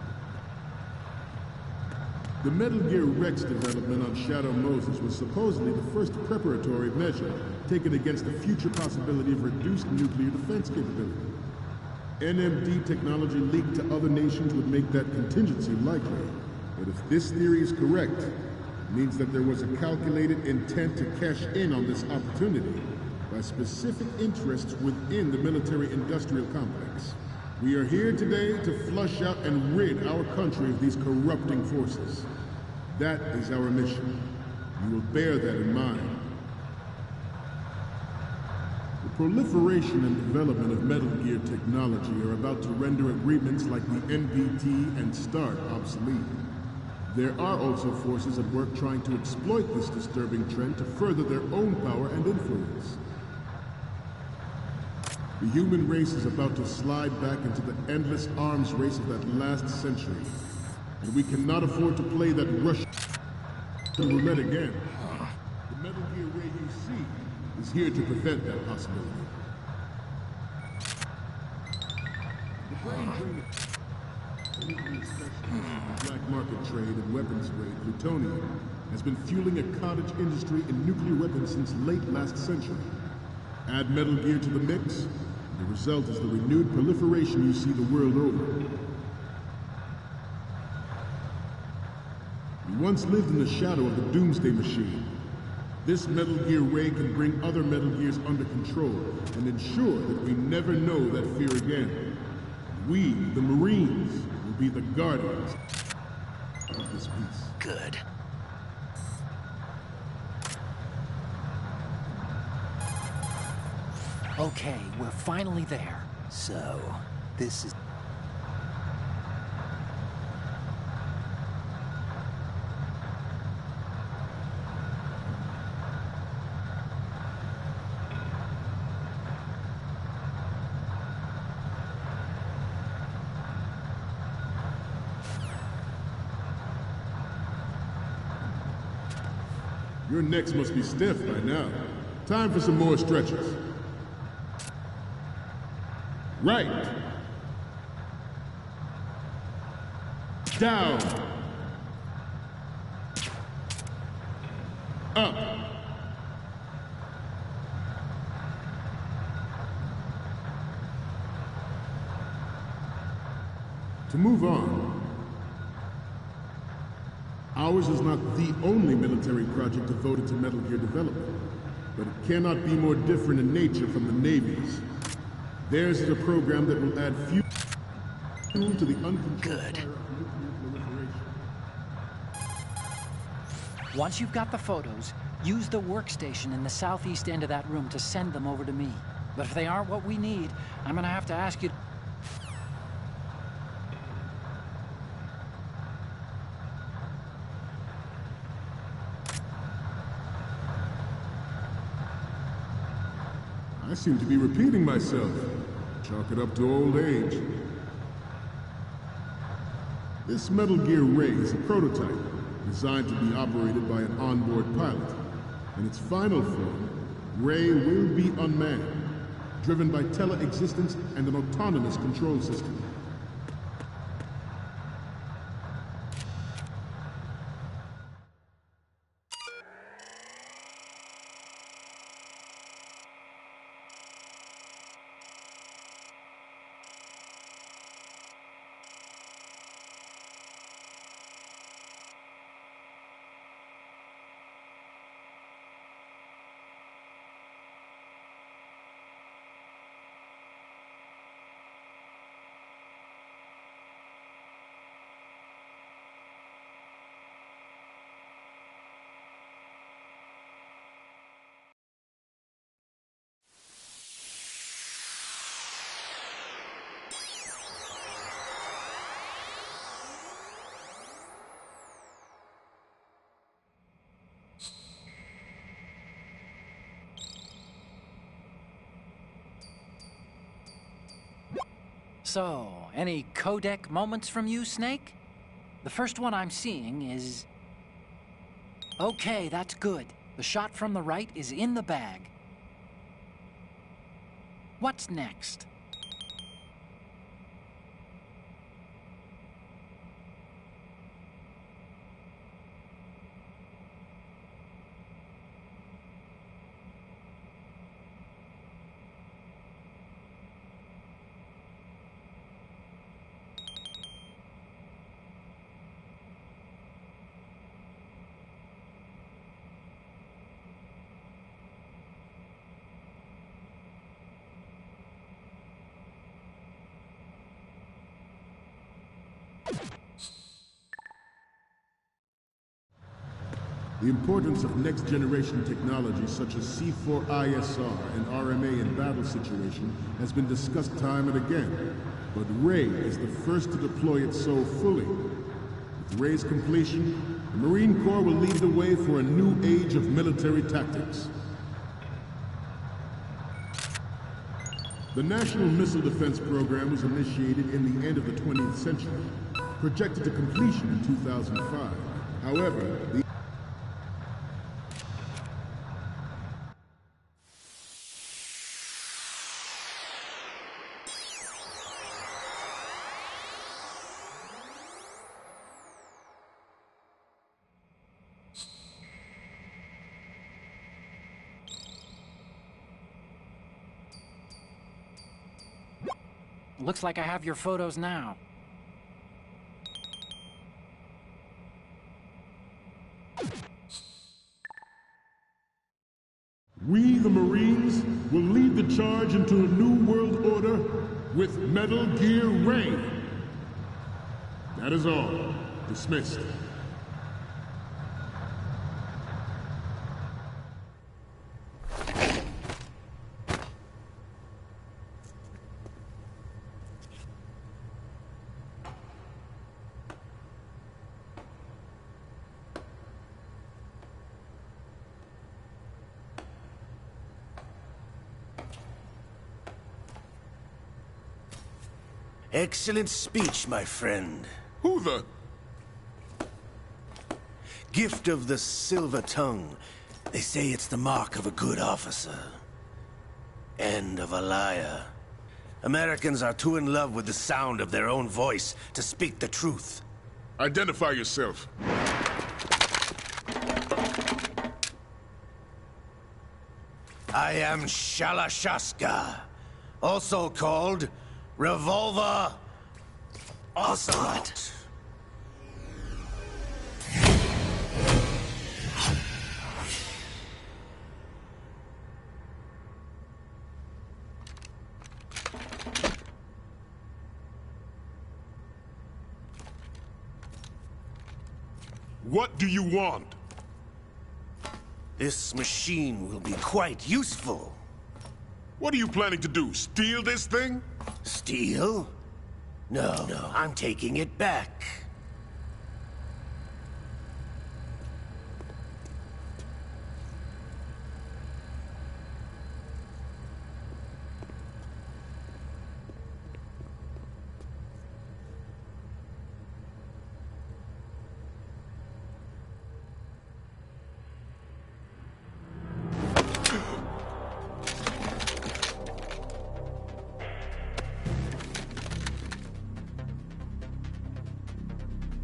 The Metal Gear Rex development on Shadow Moses was supposedly the first preparatory measure taken against the future possibility of reduced nuclear defense capability. NMD technology leaked to other nations would make that contingency likely. But if this theory is correct, it means that there was a calculated intent to cash in on this opportunity by specific interests within the military-industrial complex. We are here today to flush out and rid our country of these corrupting forces. That is our mission. You will bear that in mind. The proliferation and development of Metal Gear technology are about to render agreements like the NPT and START obsolete. There are also forces at work trying to exploit this disturbing trend to further their own power and influence. The human race is about to slide back into the endless arms race of that last century. And we cannot afford to play that Russian roulette again. The Metal Gear Ray you see is here to prevent that possibility. The brain drain black market trade and weapons grade plutonium has been fueling a cottage industry in nuclear weapons since late last century. Add Metal Gear to the mix, the result is the renewed proliferation you see the world over. We once lived in the shadow of the Doomsday Machine. This Metal Gear Ray can bring other Metal Gears under control and ensure that we never know that fear again. We, the Marines, will be the guardians of this peace. Good. Okay, we're finally there. So, this is... Your necks must be stiff by now. Time for some more stretches. Right. Down. Up. To move on, ours is not the only military project devoted to Metal Gear development, but it cannot be more different in nature from the Navy's. Theirs is a program that will add fuel to the uncontrolled fire of nuclear proliferation. Once you've got the photos, use the workstation in the southeast end of that room to send them over to me. But if they aren't what we need, I'm gonna have to ask you... I seem to be repeating myself. Chalk it up to old age. This Metal Gear Ray is a prototype, designed to be operated by an onboard pilot. In its final form, Ray will be unmanned, driven by tele-existence and an autonomous control system. So, any codec moments from you, Snake? The first one I'm seeing is... Okay, that's good. The shot from the right is in the bag. What's next? The importance of next-generation technology such as C4ISR and RMA in battle situation has been discussed time and again, but Ray is the first to deploy it so fully. With Ray's completion, the Marine Corps will lead the way for a new age of military tactics. The National Missile Defense Program was initiated in the end of the 20th century, projected to completion in 2005. However, the Looks like I have your photos now. We, the Marines, will lead the charge into a new world order with Metal Gear Ray. That is all. Dismissed. Excellent speech, my friend. Who the... Gift of the silver tongue. They say it's the mark of a good officer. And of a liar. Americans are too in love with the sound of their own voice to speak the truth. Identify yourself. I am Shalashaska, also called Revolver Ocelot. What do you want? This machine will be quite useful. What are you planning to do? Steal this thing? Steal? No, I'm taking it back.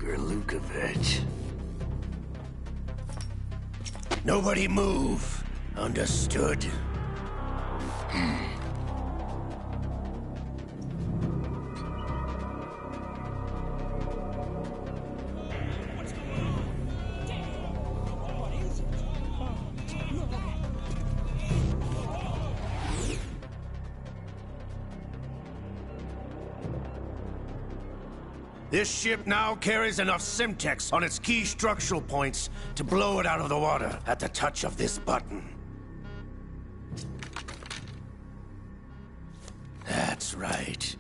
Gurlukovich. Nobody move. Understood? This ship now carries enough Simtex on its key structural points to blow it out of the water at the touch of this button. That's right.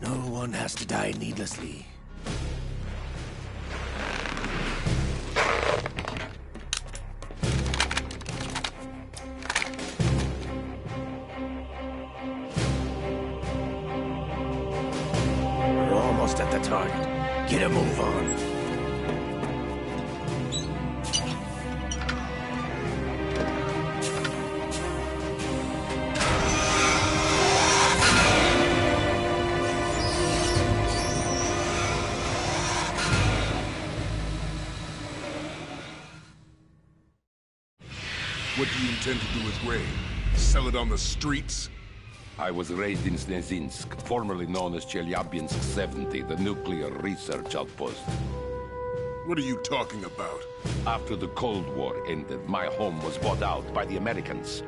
No one has to die needlessly. We're almost at the target. Get a move on. What do you intend to do with Ray? Sell it on the streets? I was raised in Snezinsk, formerly known as Chelyabinsk 70, the nuclear research outpost. What are you talking about? After the Cold War ended, my home was bought out by the Americans.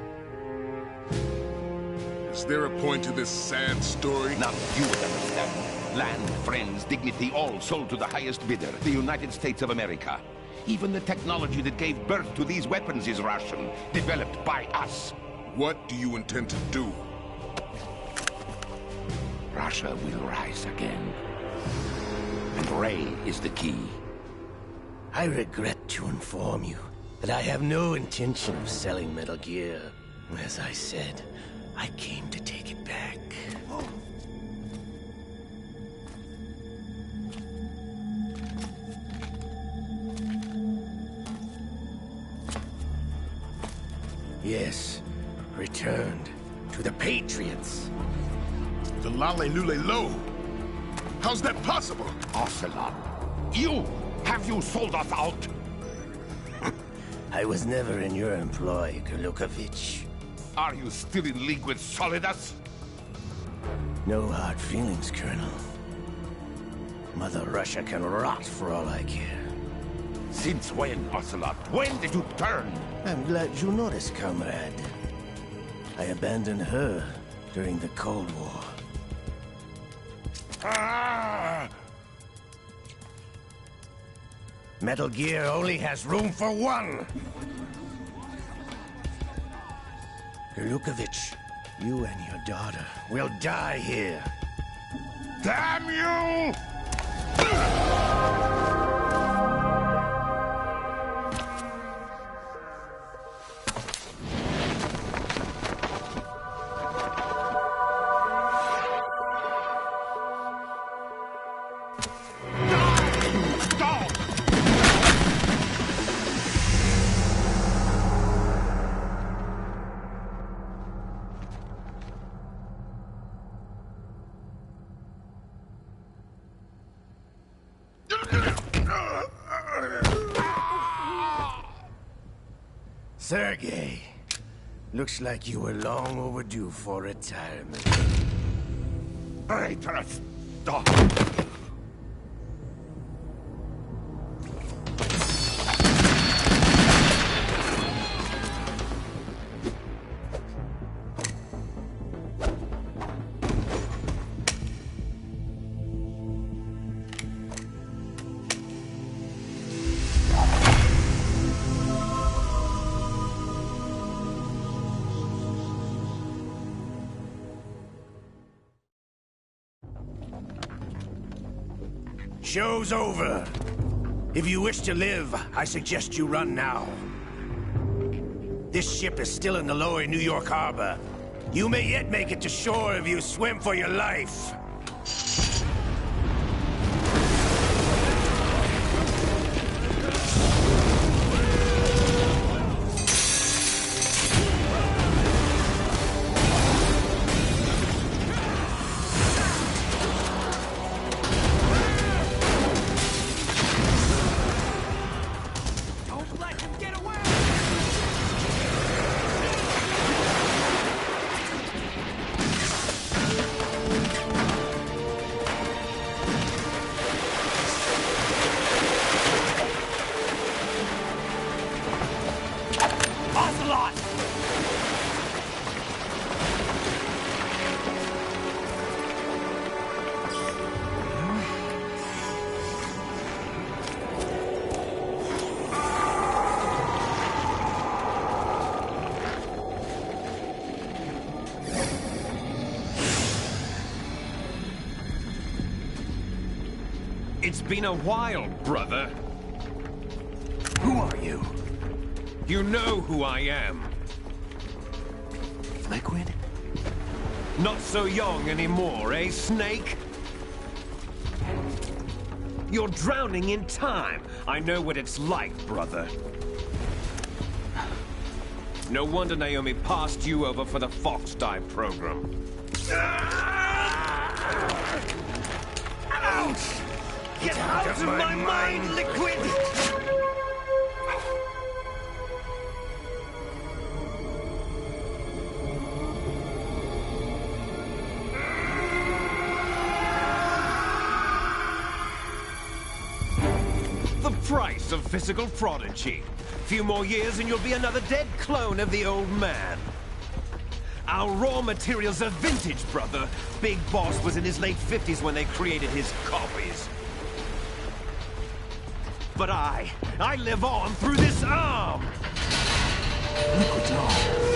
Is there a point to this sad story? Now you would understand. Land, friends, dignity, all sold to the highest bidder, the United States of America. Even the technology that gave birth to these weapons is Russian, developed by us. What do you intend to do? Russia will rise again. And Ray is the key. I regret to inform you that I have no intention of selling Metal Gear. As I said, I came to take it back. Yes, returned to the Patriots. The Lale Nule Lo? How's that possible? Ocelot, you! Have you sold us out? I was never in your employ, Gurlukovich. Are you still in league with Solidus? No hard feelings, Colonel. Mother Russia can rot for all I care. Since when, Ocelot? When did you turn? I'm glad you noticed, comrade. I abandoned her during the Cold War. Ah! Metal Gear only has room for one! Gurlukovich, you and your daughter will die here. Damn you! Sergei, looks like you were long overdue for retirement. Traitorous dog! Show's over. If you wish to live, I suggest you run now. This ship is still in the lower New York harbor. You may yet make it to shore if you swim for your life. It's been a while, brother. Who are you? You know who I am. Liquid? Not so young anymore, eh, Snake? You're drowning in time. I know what it's like, brother. No wonder Naomi passed you over for the Fox Dive program. Ouch! Get out of my mind, Liquid! The price of physical prodigy. Few more years and you'll be another dead clone of the old man. Our raw materials are vintage, brother. Big Boss was in his late 50s when they created his copies. But I live on through this arm! Liquid's arm.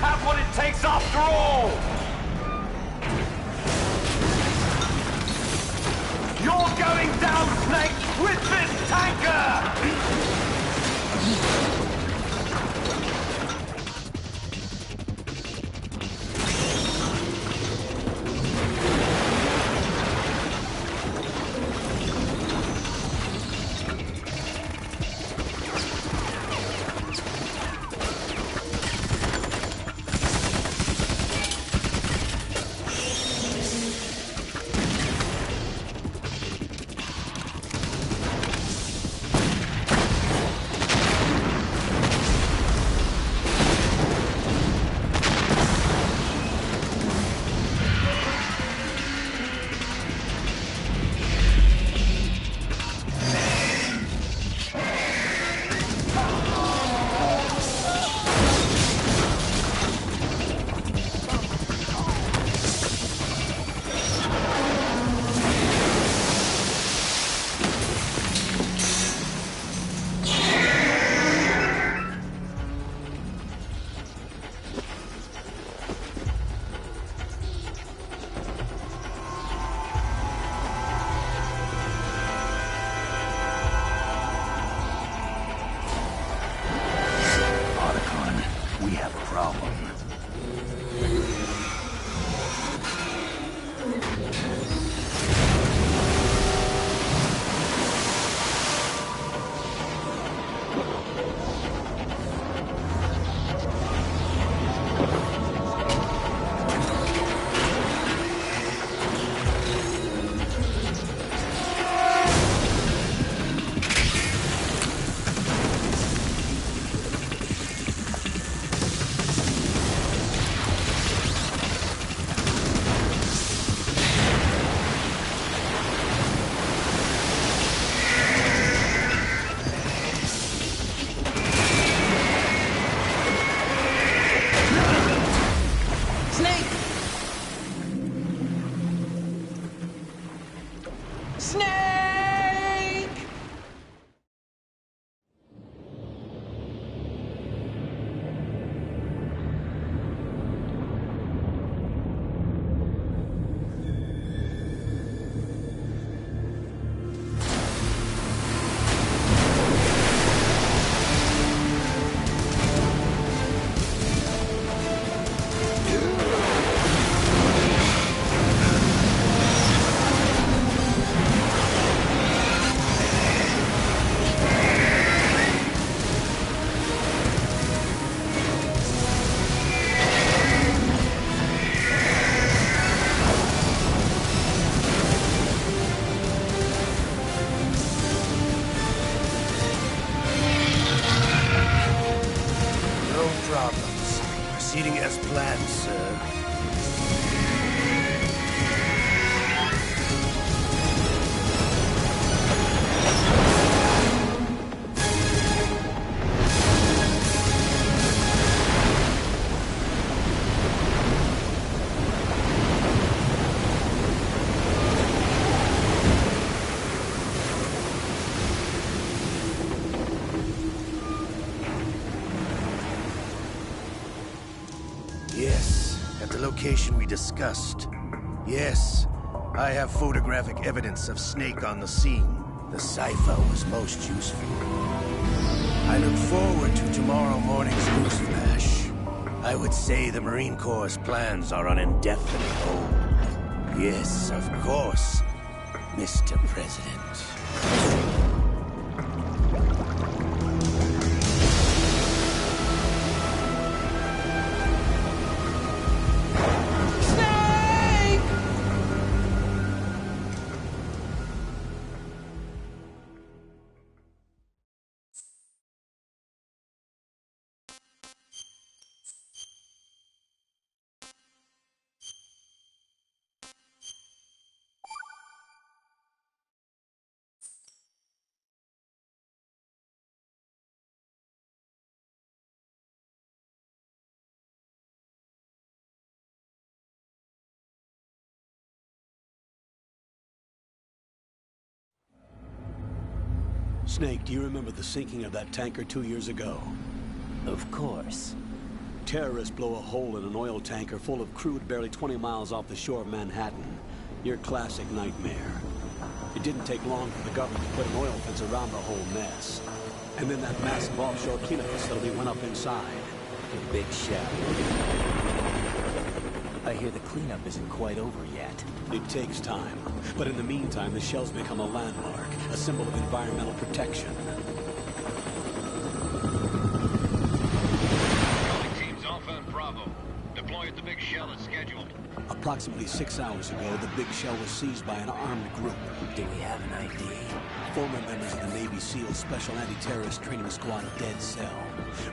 Have what it takes after all! You're going down, Snake, with this tanker! location we discussed. Yes, I have photographic evidence of Snake on the scene. The cipher was most useful. I look forward to tomorrow morning's news flash. I would say the Marine Corps' plans are on indefinite hold. Yes, of course, Mr. President. Snake, do you remember the sinking of that tanker 2 years ago? Of course. Terrorists blow a hole in an oil tanker full of crude barely 20 miles off the shore of Manhattan. Your classic nightmare. It didn't take long for the government to put an oil fence around the whole mess. And then that massive offshore cleanup facility went up inside. The Big Shell. I hear the cleanup isn't quite over yet. It takes time. But in the meantime, the shell's become a landmark, a symbol of environmental protection. Teams Alpha and Bravo. Deploy at the Big Shell as scheduled. Approximately 6 hours ago, the Big Shell was seized by an armed group. Do we have an ID? Former members of the Navy SEAL Special Anti-Terrorist Training Squad Dead Cell.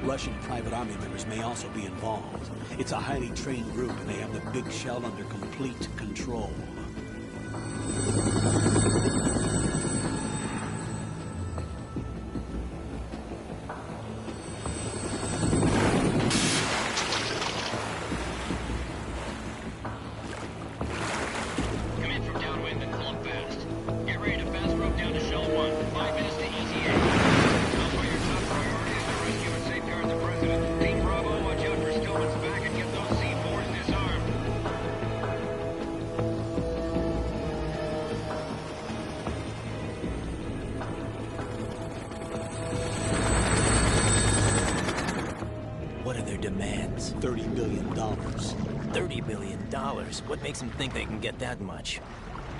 Russian private army members may also be involved. It's a highly trained group, and they have the Big Shell under complete control. $30 billion. $30 billion? What makes them think they can get that much?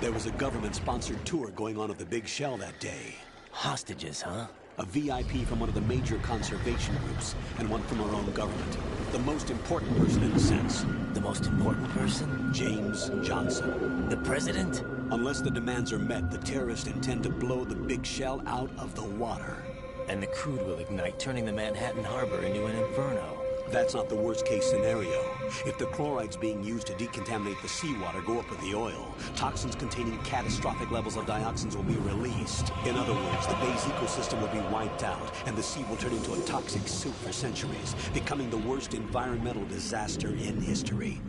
There was a government-sponsored tour going on at the Big Shell that day. Hostages, huh? A VIP from one of the major conservation groups, and one from our own government. The most important person in a sense. The most important person? James Johnson. The president? Unless the demands are met, the terrorists intend to blow the Big Shell out of the water. And the crude will ignite, turning the Manhattan Harbor into an inferno. That's not the worst-case scenario. If the chlorides being used to decontaminate the seawater go up with the oil, toxins containing catastrophic levels of dioxins will be released. In other words, the bay's ecosystem will be wiped out, and the sea will turn into a toxic soup for centuries, becoming the worst environmental disaster in history.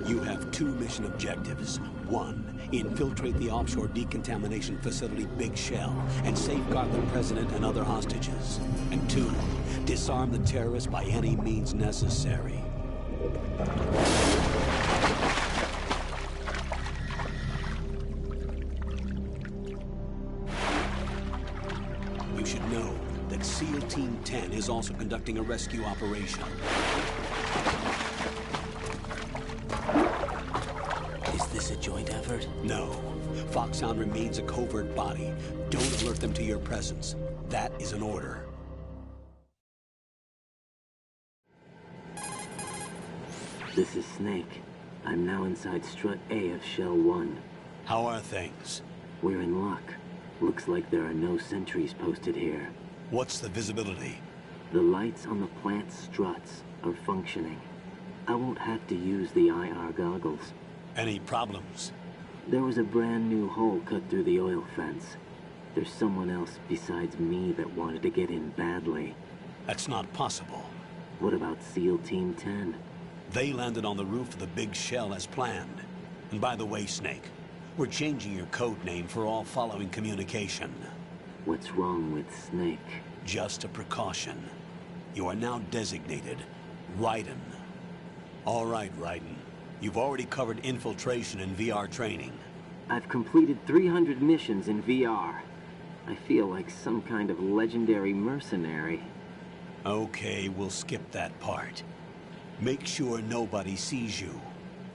You have 2 mission objectives. 1, infiltrate the offshore decontamination facility Big Shell and safeguard the president and other hostages. And 2, disarm the terrorists by any means necessary. You should know that SEAL Team 10 is also conducting a rescue operation. Is this a joint effort? No. Foxhound remains a covert body. Don't alert them to your presence. That is an order. This is Snake. I'm now inside Strut A of Shell 1. How are things? We're in luck. Looks like there are no sentries posted here. What's the visibility? The lights on the plant's struts are functioning. I won't have to use the IR goggles. Any problems? There was a brand new hole cut through the oil fence. There's someone else besides me that wanted to get in badly. That's not possible. What about SEAL Team 10? They landed on the roof of the Big Shell as planned. And by the way, Snake, we're changing your code name for all following communication. What's wrong with Snake? Just a precaution. You are now designated Raiden. All right, Raiden. You've already covered infiltration and VR training. I've completed 300 missions in VR. I feel like some kind of legendary mercenary. Okay, we'll skip that part. Make sure nobody sees you.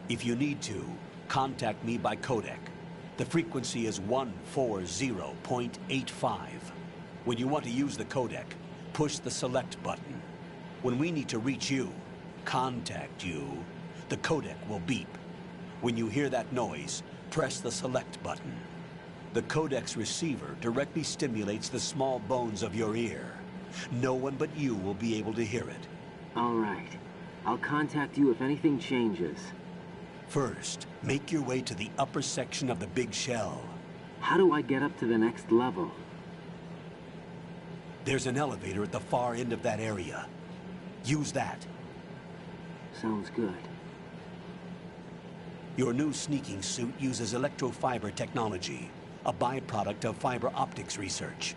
If you need to, contact me by codec. The frequency is 140.85. When you want to use the codec, push the select button. When we need to reach you, contact you, the codec will beep. When you hear that noise, press the select button. The codec's receiver directly stimulates the small bones of your ear. No one but you will be able to hear it. All right. I'll contact you if anything changes. First, make your way to the upper section of the big shell. How do I get up to the next level? There's an elevator at the far end of that area. Use that. Sounds good. Your new sneaking suit uses electrofiber technology, a byproduct of fiber optics research.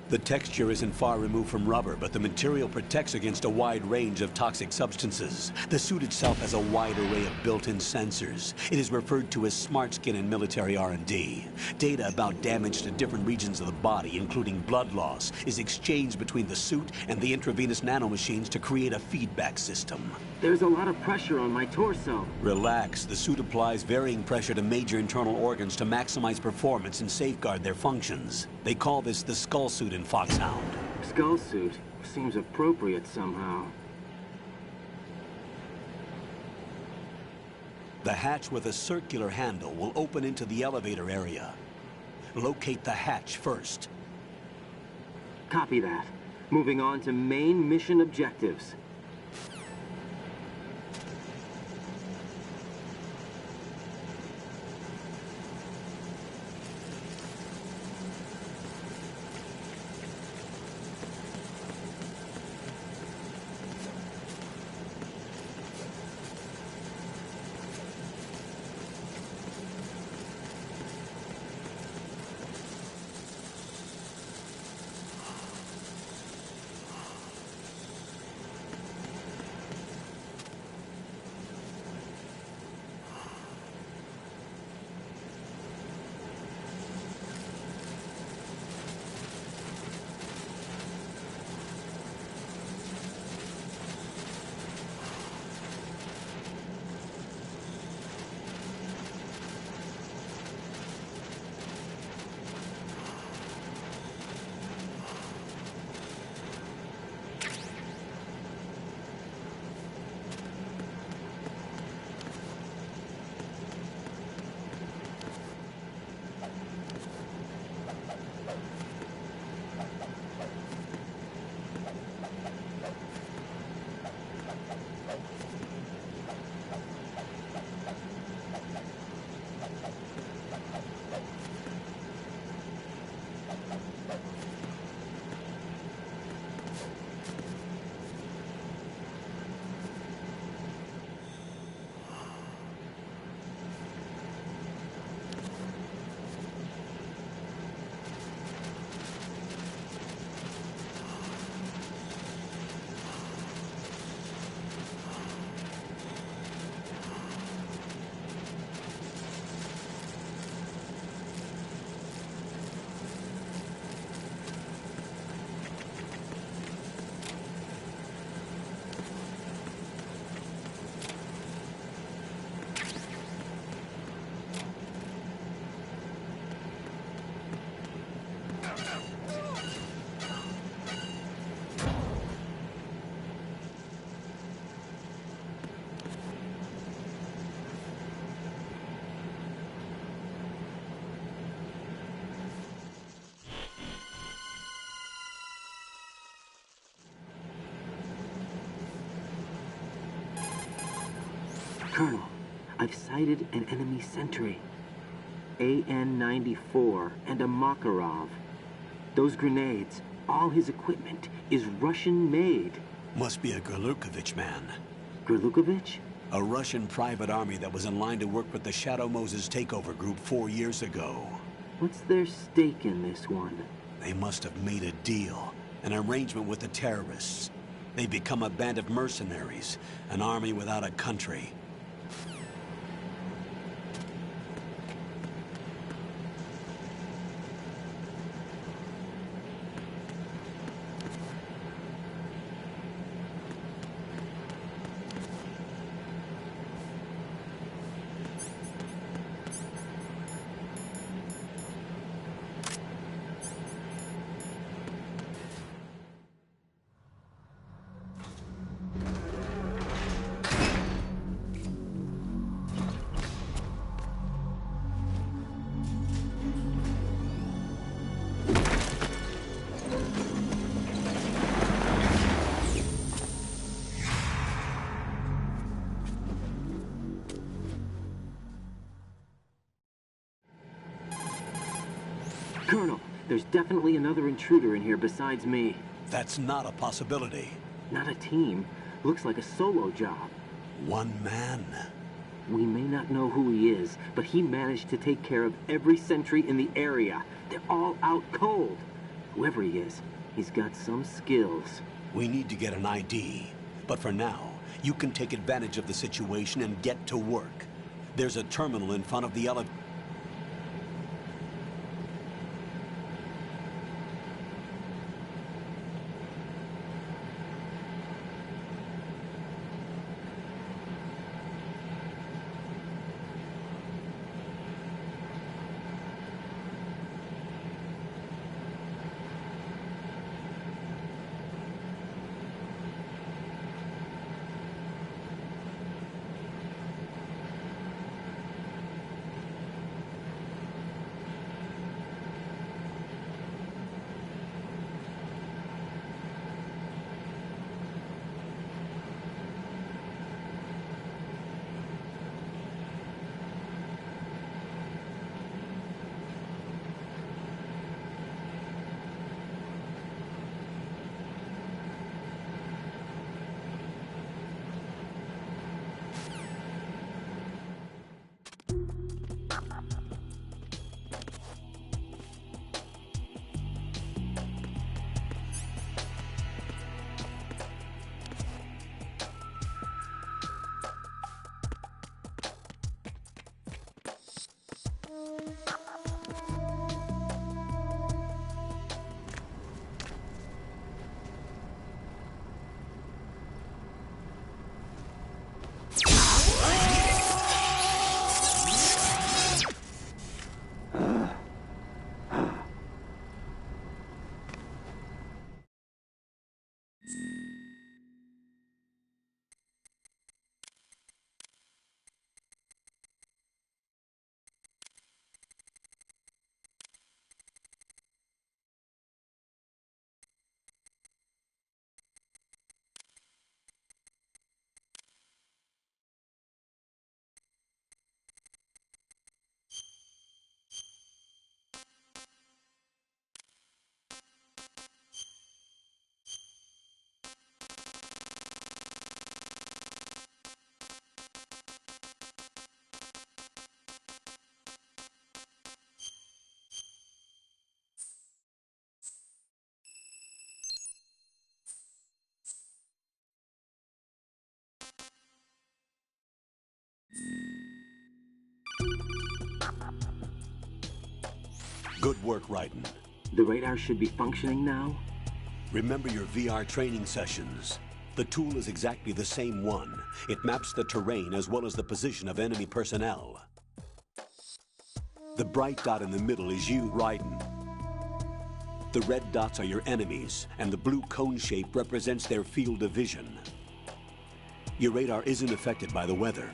The texture isn't far removed from rubber, but the material protects against a wide range of toxic substances. The suit itself has a wide array of built-in sensors. It is referred to as smart skin in military R&D. Data about damage to different regions of the body, including blood loss, is exchanged between the suit and the intravenous nanomachines to create a feedback system. There's a lot of pressure on my torso. Relax. The suit applies varying pressure to major internal organs to maximize performance and safeguard their functions. They call this the skull suit in Foxhound. Skull suit seems appropriate somehow. The hatch with a circular handle will open into the elevator area. Locate the hatch first. Copy that. Moving on to main mission objectives. Colonel, I've sighted an enemy sentry. AN-94 and a Makarov. Those grenades, all his equipment, is Russian-made. Must be a Gorlukovich man. Gorlukovich? A Russian private army that was in line to work with the Shadow Moses takeover group 4 years ago. What's their stake in this one? They must have made a deal, an arrangement with the terrorists. They become a band of mercenaries, an army without a country. Colonel, there's definitely another intruder in here besides me. That's not a possibility. Not a team. Looks like a solo job. One man. We may not know who he is, but he managed to take care of every sentry in the area. They're all out cold. Whoever he is, he's got some skills. We need to get an ID. But for now, you can take advantage of the situation and get to work. There's a terminal in front of the elevator. Good work, Raiden. The radar should be functioning now? Remember your VR training sessions. The tool is exactly the same one. It maps the terrain as well as the position of enemy personnel. The bright dot in the middle is you, Raiden. The red dots are your enemies, and the blue cone shape represents their field of vision. Your radar isn't affected by the weather,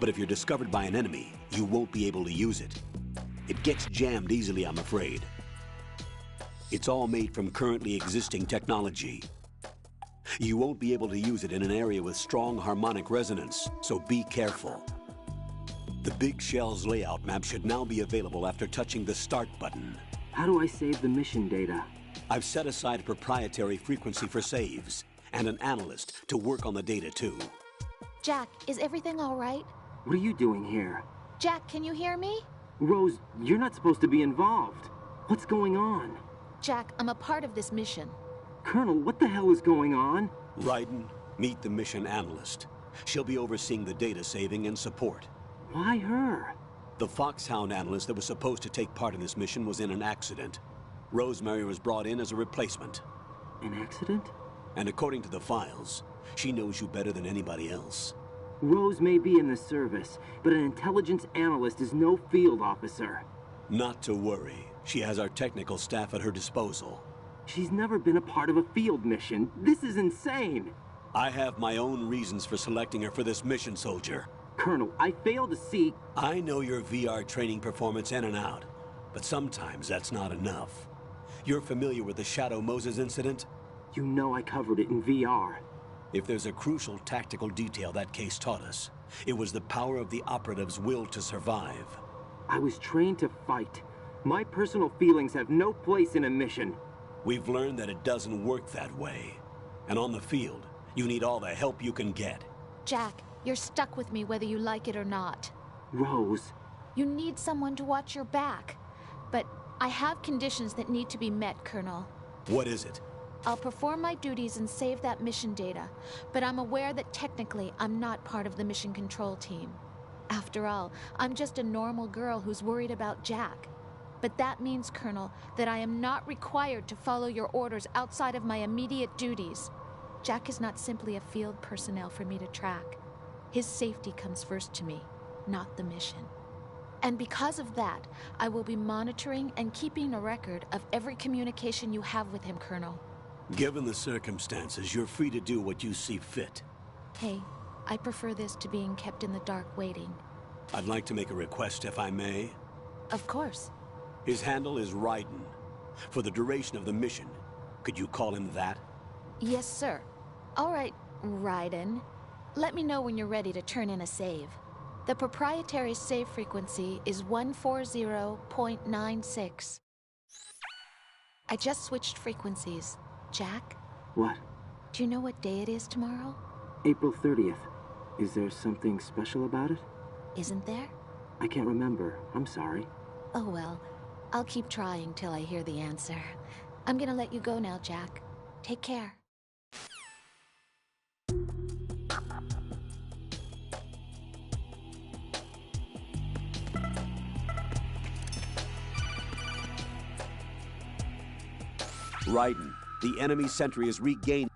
but if you're discovered by an enemy, you won't be able to use it. It gets jammed easily, I'm afraid. It's all made from currently existing technology. You won't be able to use it in an area with strong harmonic resonance, so be careful. The Big Shell's layout map should now be available after touching the Start button. How do I save the mission data? I've set aside a proprietary frequency for saves, and an analyst to work on the data too. Jack, is everything all right? What are you doing here? Jack, can you hear me? Rose, you're not supposed to be involved. What's going on? Jack, I'm a part of this mission. Colonel, what the hell is going on? Raiden, meet the mission analyst. She'll be overseeing the data saving and support. Why her? The Foxhound analyst that was supposed to take part in this mission was in an accident. Rosemary was brought in as a replacement. An accident? And according to the files, she knows you better than anybody else. Rose may be in the service, but an intelligence analyst is no field officer. Not to worry. She has our technical staff at her disposal. She's never been a part of a field mission. This is insane. I have my own reasons for selecting her for this mission, soldier. Colonel, I fail to see... I know your VR training performance in and out, but sometimes that's not enough. You're familiar with the Shadow Moses incident? You know I covered it in VR. If there's a crucial tactical detail that case taught us, it was the power of the operative's will to survive. I was trained to fight. My personal feelings have no place in a mission. We've learned that it doesn't work that way. And on the field, you need all the help you can get. Jack, you're stuck with me whether you like it or not. Rose. You need someone to watch your back. But I have conditions that need to be met, Colonel. What is it? I'll perform my duties and save that mission data, but I'm aware that technically I'm not part of the mission control team. After all, I'm just a normal girl who's worried about Jack. But that means, Colonel, that I am not required to follow your orders outside of my immediate duties. Jack is not simply a field personnel for me to track. His safety comes first to me, not the mission. And because of that, I will be monitoring and keeping a record of every communication you have with him, Colonel. Given the circumstances, you're free to do what you see fit. Hey, I prefer this to being kept in the dark waiting. I'd like to make a request, if I may. Of course. His handle is Raiden. For the duration of the mission, could you call him that? Yes, sir. All right, Raiden. Let me know when you're ready to turn in a save. The proprietary save frequency is 140.96. I just switched frequencies. Jack? What? Do you know what day it is tomorrow? April 30th. Is there something special about it? Isn't there? I can't remember. I'm sorry. Oh well. I'll keep trying till I hear the answer. I'm gonna let you go now, Jack. Take care. Raiden, the enemy sentry is regained.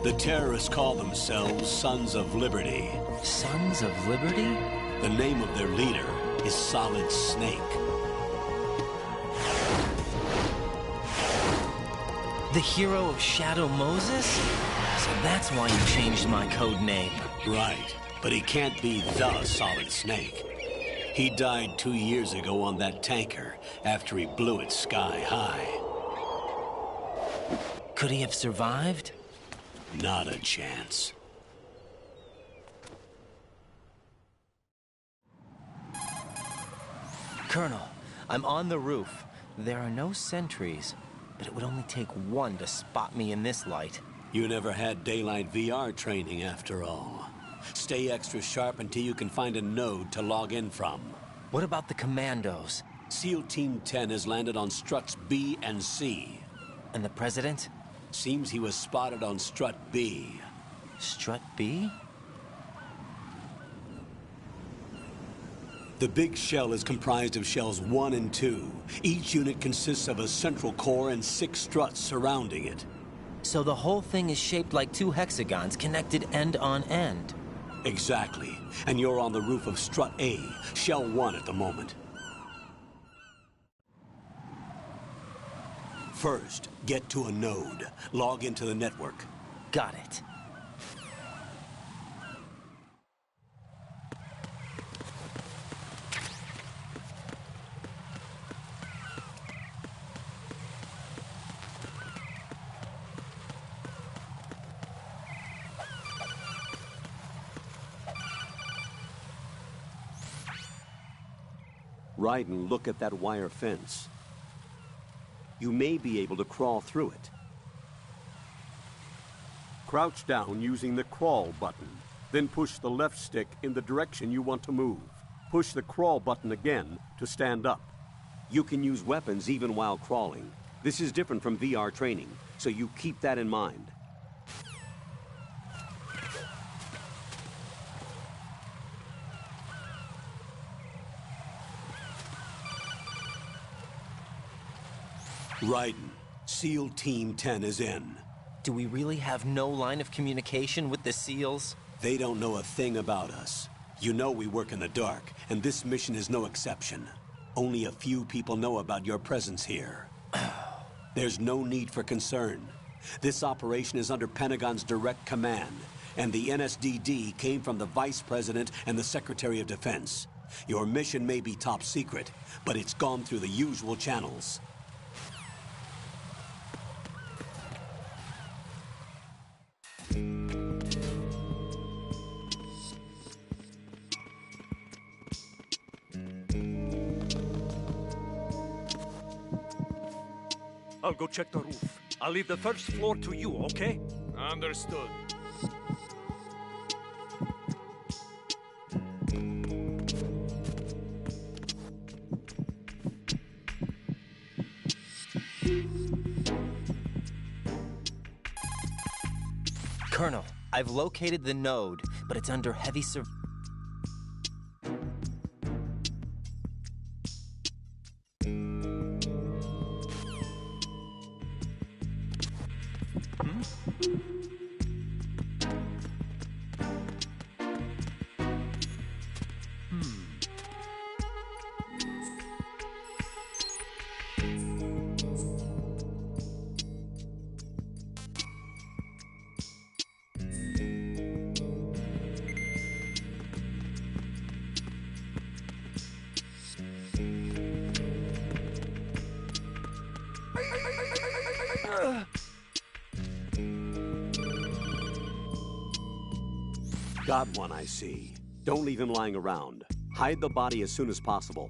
The terrorists call themselves Sons of Liberty. Sons of Liberty? The name of their leader is Solid Snake. The hero of Shadow Moses? So that's why you changed my code name. Right, but he can't be the Solid Snake. He died 2 years ago on that tanker after he blew it sky high. Could he have survived? Not a chance. Colonel, I'm on the roof. There are no sentries, but it would only take one to spot me in this light. You never had daylight VR training after all. Stay extra sharp until you can find a node to log in from. What about the commandos? SEAL Team 10 has landed on struts B and C. And the President? Seems he was spotted on strut B. Strut B? The big shell is comprised of shells 1 and 2. Each unit consists of a central core and 6 struts surrounding it. So the whole thing is shaped like 2 hexagons connected end on end. Exactly. And you're on the roof of Strut A, Shell 1 at the moment. First, get to a node. Log into the network. Got it. Raiden, look at that wire fence. You may be able to crawl through it. Crouch down using the crawl button. Then push the left stick in the direction you want to move. Push the crawl button again to stand up. You can use weapons even while crawling. This is different from VR training, so you keep that in mind. Raiden, SEAL Team 10 is in. Do we really have no line of communication with the SEALs? They don't know a thing about us. You know we work in the dark, and this mission is no exception. Only a few people know about your presence here. There's no need for concern. This operation is under Pentagon's direct command, and the NSDD came from the Vice President and the Secretary of Defense. Your mission may be top secret, but it's gone through the usual channels. I'll go check the roof. I'll leave the first floor to you, okay? Understood. Colonel, I've located the node, but it's under heavy surveillance. Got one, I see. Don't leave him lying around. Hide the body as soon as possible.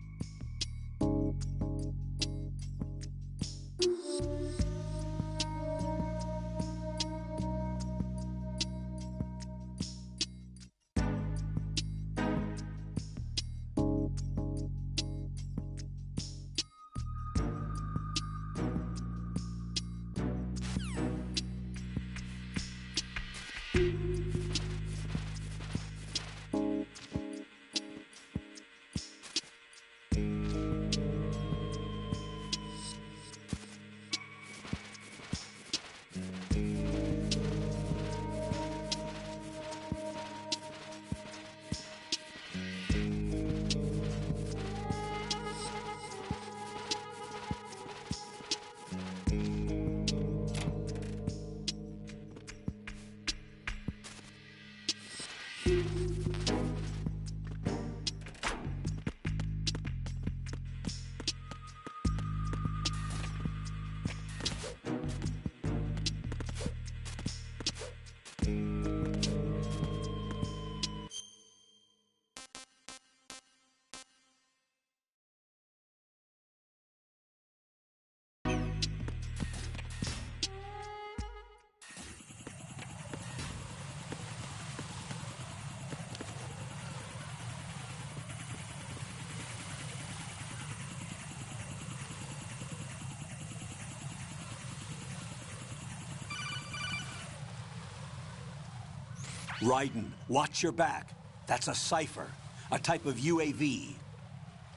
Raiden, watch your back. That's a cipher, a type of UAV.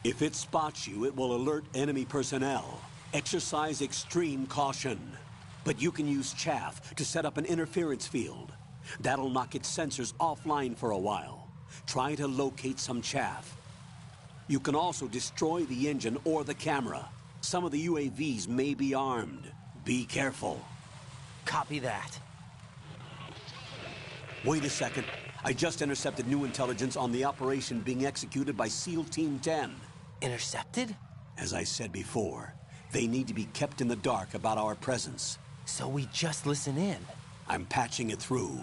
If it spots you, it will alert enemy personnel. Exercise extreme caution. But you can use chaff to set up an interference field. That'll knock its sensors offline for a while. Try to locate some chaff. You can also destroy the engine or the camera. Some of the UAVs may be armed. Be careful. Copy that. Wait a second. I just intercepted new intelligence on the operation being executed by SEAL Team 10. Intercepted? As I said before, they need to be kept in the dark about our presence. So we just listen in? I'm patching it through.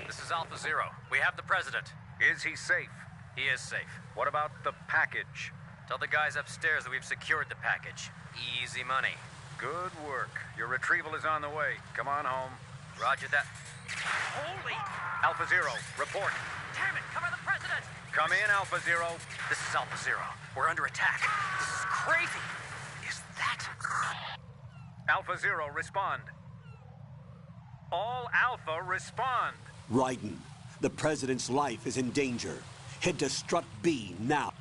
This is Alpha Zero. We have the President. Is he safe? He is safe. What about the package? Tell the guys upstairs that we've secured the package. Easy money. Good work. Your retrieval is on the way. Come on home. Roger that. Holy! Alpha Zero, report. Damn it, cover the President! Come in, Alpha Zero. This is Alpha Zero. We're under attack. This is crazy. Is that... Alpha Zero, respond. All Alpha, respond. Raiden, the President's life is in danger. Head to Strut B now.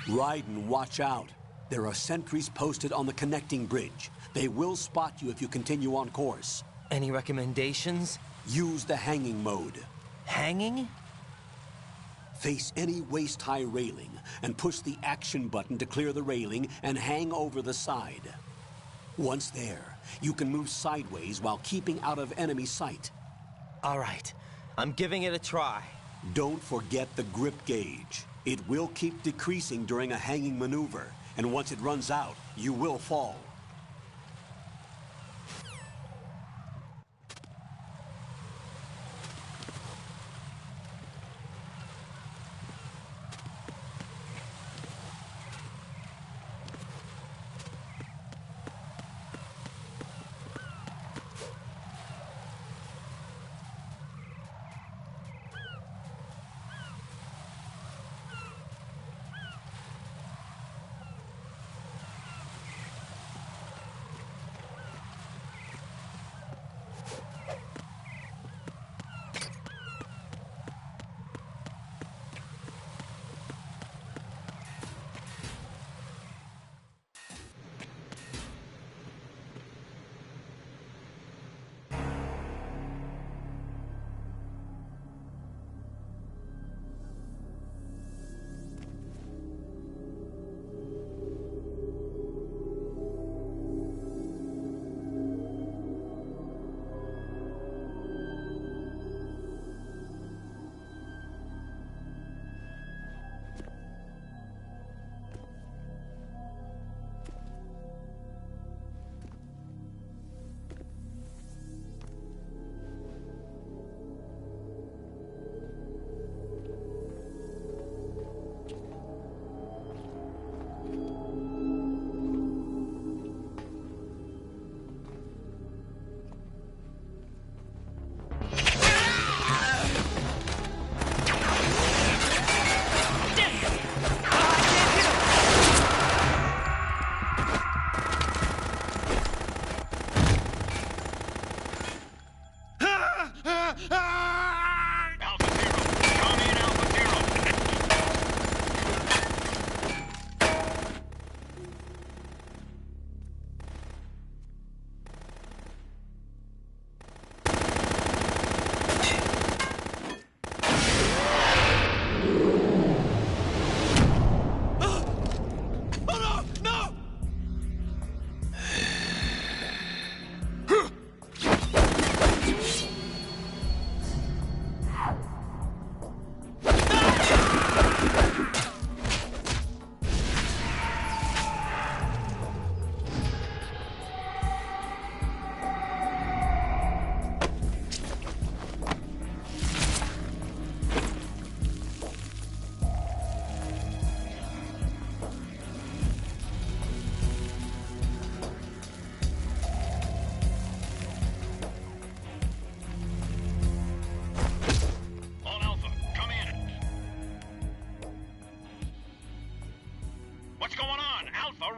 Raiden, watch out. There are sentries posted on the connecting bridge. They will spot you if you continue on course. Any recommendations? Use the hanging mode. Hanging? Face any waist-high railing and push the action button to clear the railing and hang over the side. Once there, you can move sideways while keeping out of enemy sight. All right, I'm giving it a try. Don't forget the grip gauge. It will keep decreasing during a hanging maneuver, and once it runs out, you will fall.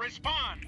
respond!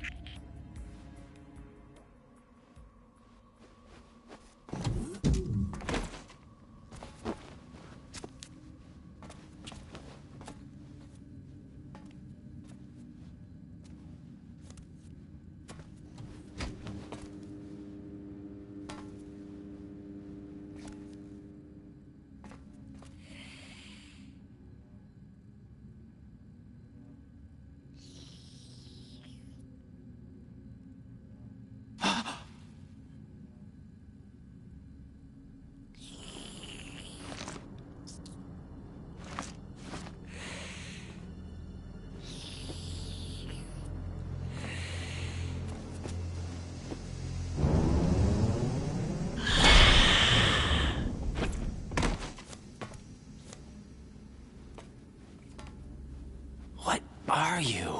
Are you?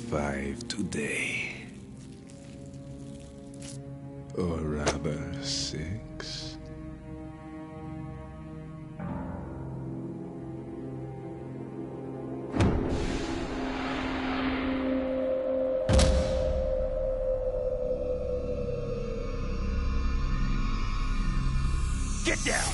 Five today. Or rather, 6. Get down!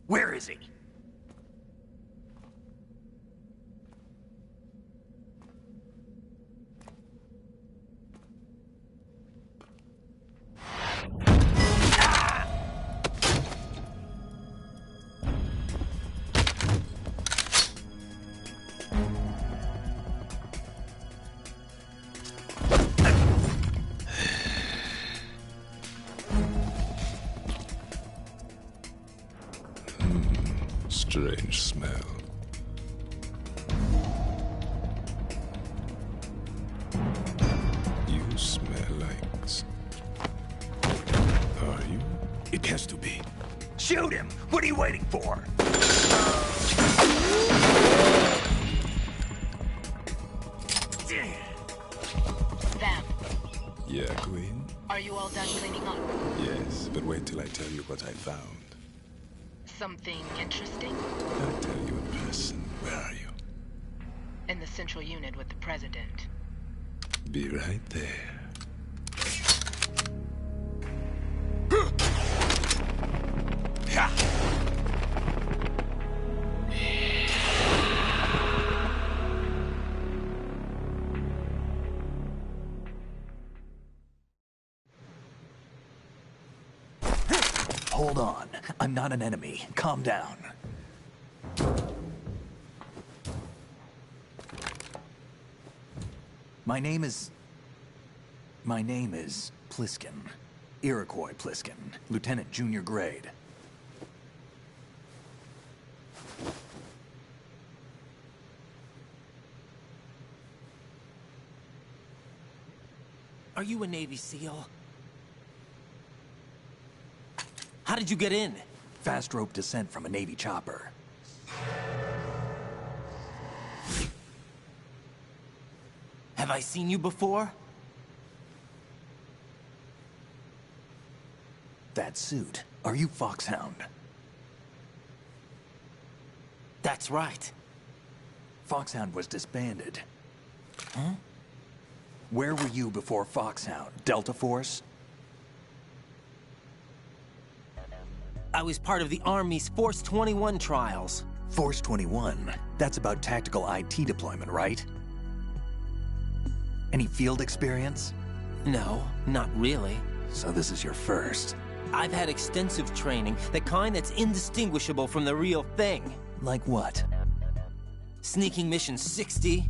Where is he? Strange smell. You smell like... Are you? It has to be. Shoot him! What are you waiting for? Sam, Yeah, Queen? are you all done cleaning up? Yes, but wait till I tell you what I found. Something interesting? I'll tell you in person. Where are you? In the central unit with the president. Be right there. Hold on. I'm not an enemy. Calm down. My name is Pliskin. Iroquois Pliskin. Lieutenant Junior Grade. Are you a Navy SEAL? How did you get in? Fast rope descent from a Navy chopper. Have I seen you before? That suit. Are you Foxhound? That's right. Foxhound was disbanded. Huh? Where were you before Foxhound? Delta Force? I was part of the Army's Force 21 trials. Force 21? That's about tactical IT deployment, right? Any field experience? No, not really. So this is your first. I've had extensive training, the kind that's indistinguishable from the real thing. Like what? Sneaking Mission 60,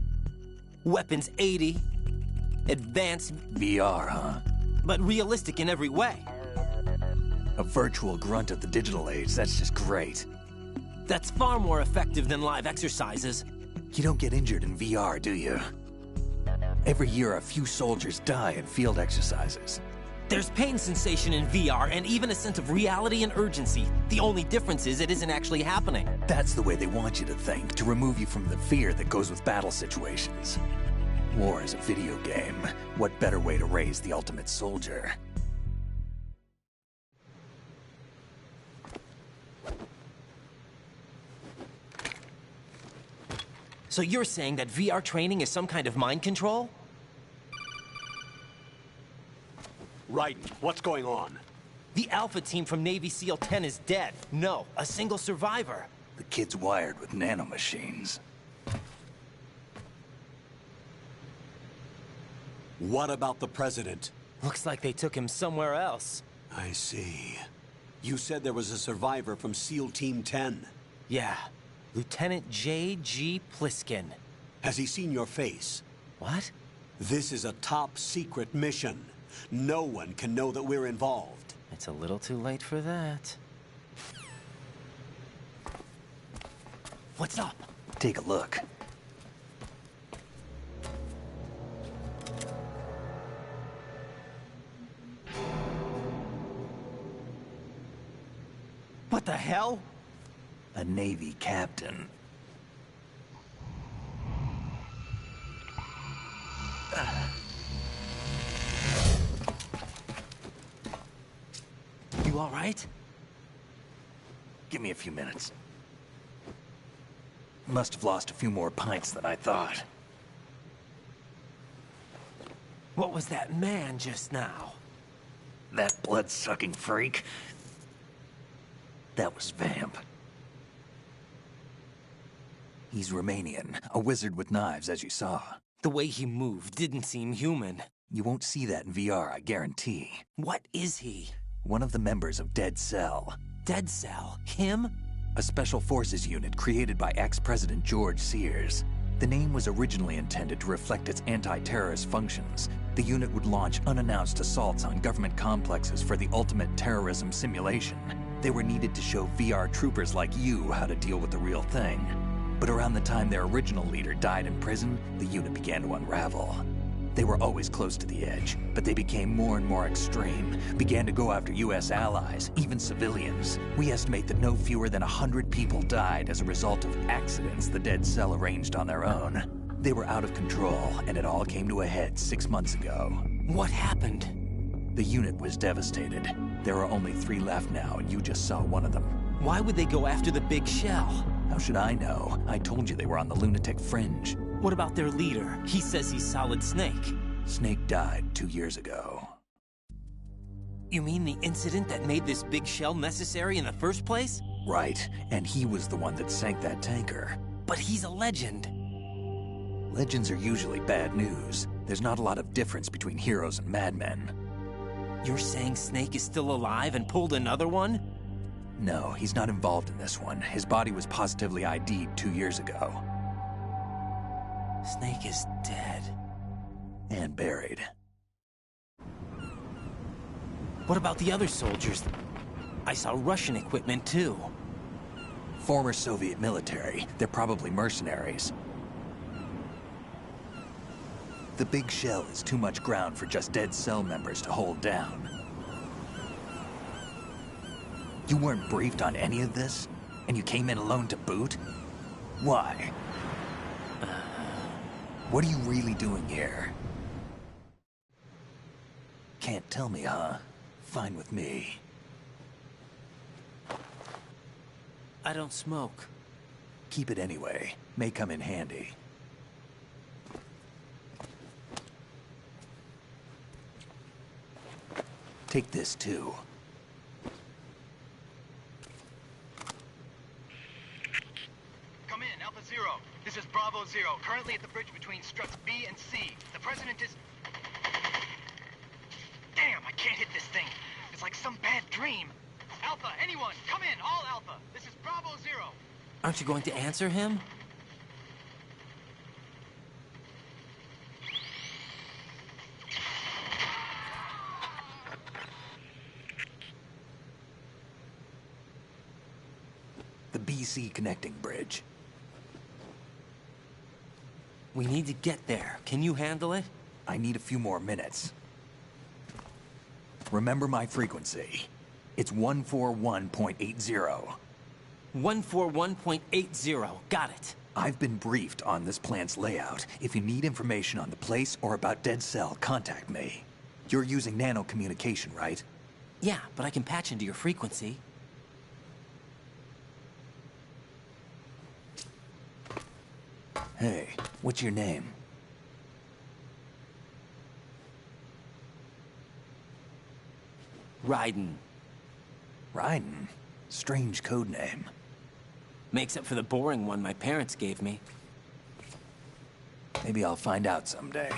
Weapons 80, Advanced... VR, huh? But realistic in every way. A virtual grunt of the digital age, that's just great. That's far more effective than live exercises. You don't get injured in VR, do you? Every year, a few soldiers die in field exercises. There's pain sensation in VR and even a sense of reality and urgency. The only difference is it isn't actually happening. That's the way they want you to think, to remove you from the fear that goes with battle situations. War is a video game. What better way to raise the ultimate soldier? So you're saying that VR training is some kind of mind control? Raiden, what's going on? The Alpha team from Navy SEAL 10 is dead. No, a single survivor. The kid's wired with nanomachines. What about the President? Looks like they took him somewhere else. I see. You said there was a survivor from SEAL Team 10. Yeah. Lieutenant J.G. Pliskin. Has he seen your face? What? This is a top-secret mission. No one can know that we're involved. It's a little too late for that. What's up? Take a look. What the hell? A Navy captain. You all right? Give me a few minutes. Must have lost a few more pints than I thought. What was that man just now? That blood-sucking freak? That was Vamp. He's Romanian, a wizard with knives, as you saw. The way he moved didn't seem human. You won't see that in VR, I guarantee. What is he? One of the members of Dead Cell. Dead Cell? Him? A special forces unit created by ex-President George Sears. The name was originally intended to reflect its anti-terrorist functions. The unit would launch unannounced assaults on government complexes for the ultimate terrorism simulation. They were needed to show VR troopers like you how to deal with the real thing. But around the time their original leader died in prison, the unit began to unravel. They were always close to the edge, but they became more and more extreme, began to go after US allies, even civilians. We estimate that no fewer than 100 people died as a result of accidents the Dead Cell arranged on their own. They were out of control, and it all came to a head 6 months ago. What happened? The unit was devastated. There are only 3 left now, and you just saw one of them. Why would they go after the Big Shell? How should I know? I told you they were on the lunatic fringe. What about their leader? He says he's Solid Snake. Snake died 2 years ago. You mean the incident that made this Big Shell necessary in the first place? Right, and he was the one that sank that tanker. But he's a legend. Legends are usually bad news. There's not a lot of difference between heroes and madmen. You're saying Snake is still alive and pulled another one? No, he's not involved in this one. His body was positively ID'd 2 years ago. Snake is dead. And buried. What about the other soldiers? I saw Russian equipment too. Former Soviet military. They're probably mercenaries. The Big Shell is too much ground for just Dead Cell members to hold down. You weren't briefed on any of this? And you came in alone to boot? Why? What are you really doing here? Can't tell me, huh? Fine with me. I don't smoke. Keep it anyway. May come in handy. Take this, too. Come in, Alpha Zero. This is Bravo Zero, currently at the bridge between struts B and C. The President is... Damn, I can't hit this thing. It's like some bad dream. Alpha, anyone, come in, all Alpha. This is Bravo Zero. Aren't you going to answer him? The DC connecting bridge. We need to get there. Can you handle it? I need a few more minutes. Remember my frequency. It's 141.80. 141.80. Got it. I've been briefed on this plant's layout. If you need information on the place or about Dead Cell, contact me. You're using nano-communication, right? Yeah, but I can patch into your frequency. Hey, what's your name? Raiden. Raiden? Strange code name. Makes up for the boring one my parents gave me. Maybe I'll find out someday.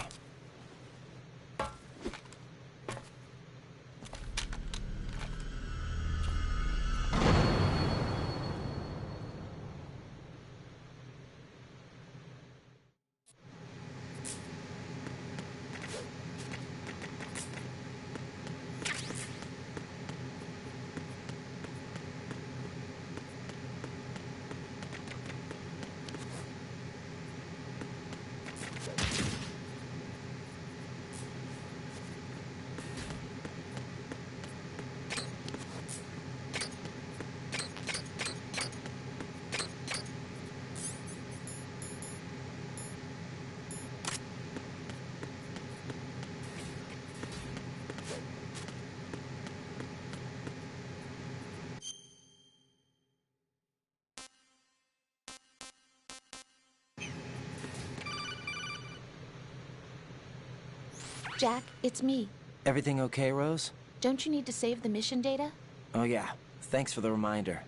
Jack, it's me. Everything okay, Rose? Don't you need to save the mission data? Oh yeah, thanks for the reminder.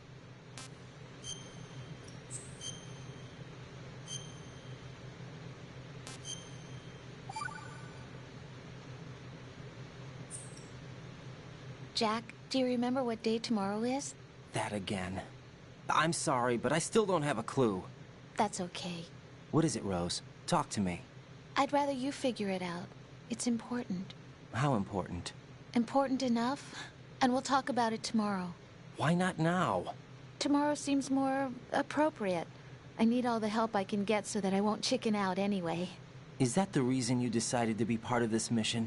Jack, do you remember what day tomorrow is? That again. I'm sorry, but I still don't have a clue. That's okay. What is it, Rose? Talk to me. I'd rather you figure it out. It's important. How important? Important enough? And we'll talk about it tomorrow. Why not now? Tomorrow seems more appropriate. I need all the help I can get so that I won't chicken out anyway. Is that the reason you decided to be part of this mission?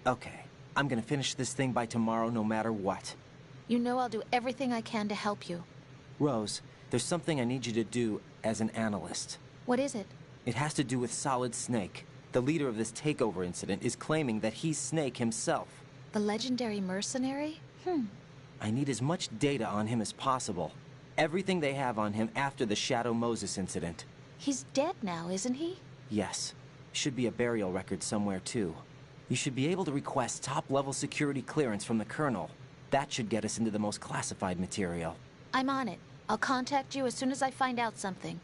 Okay, I'm gonna finish this thing by tomorrow no matter what. You know I'll do everything I can to help you. Rose, there's something I need you to do as an analyst. What is it? It has to do with Solid Snake. The leader of this takeover incident is claiming that he's Snake himself. The legendary mercenary? I need as much data on him as possible. Everything they have on him after the Shadow Moses incident. He's dead now, isn't he? Yes. Should be a burial record somewhere, too. You should be able to request top-level security clearance from the Colonel. That should get us into the most classified material. I'm on it. I'll contact you as soon as I find out something.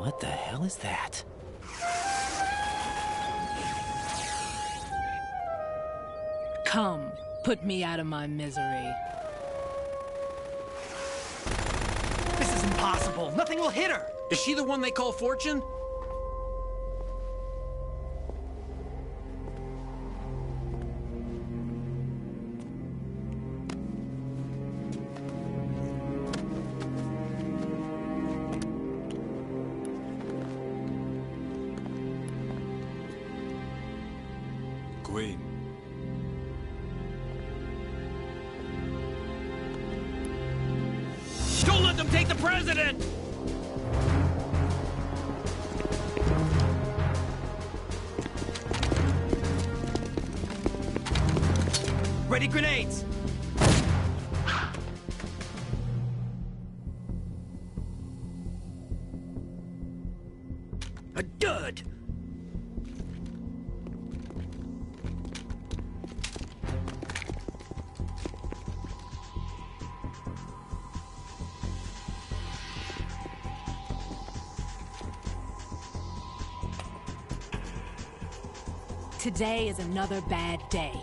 What the hell is that? Come, put me out of my misery. This is impossible. Nothing will hit her. Is she the one they call Fortune? Queen. Don't let them take the president! Ready grenades! A dud! Today is another bad day.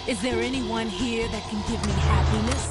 Is there anyone here that can give me happiness?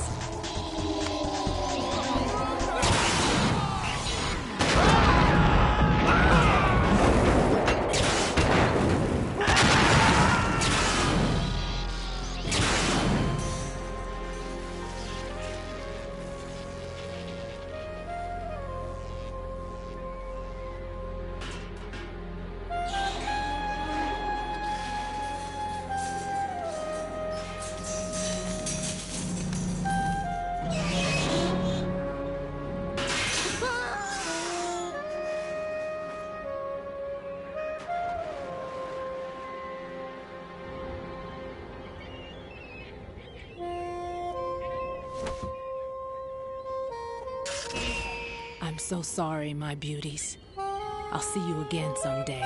I'm so sorry, my beauties. I'll see you again someday.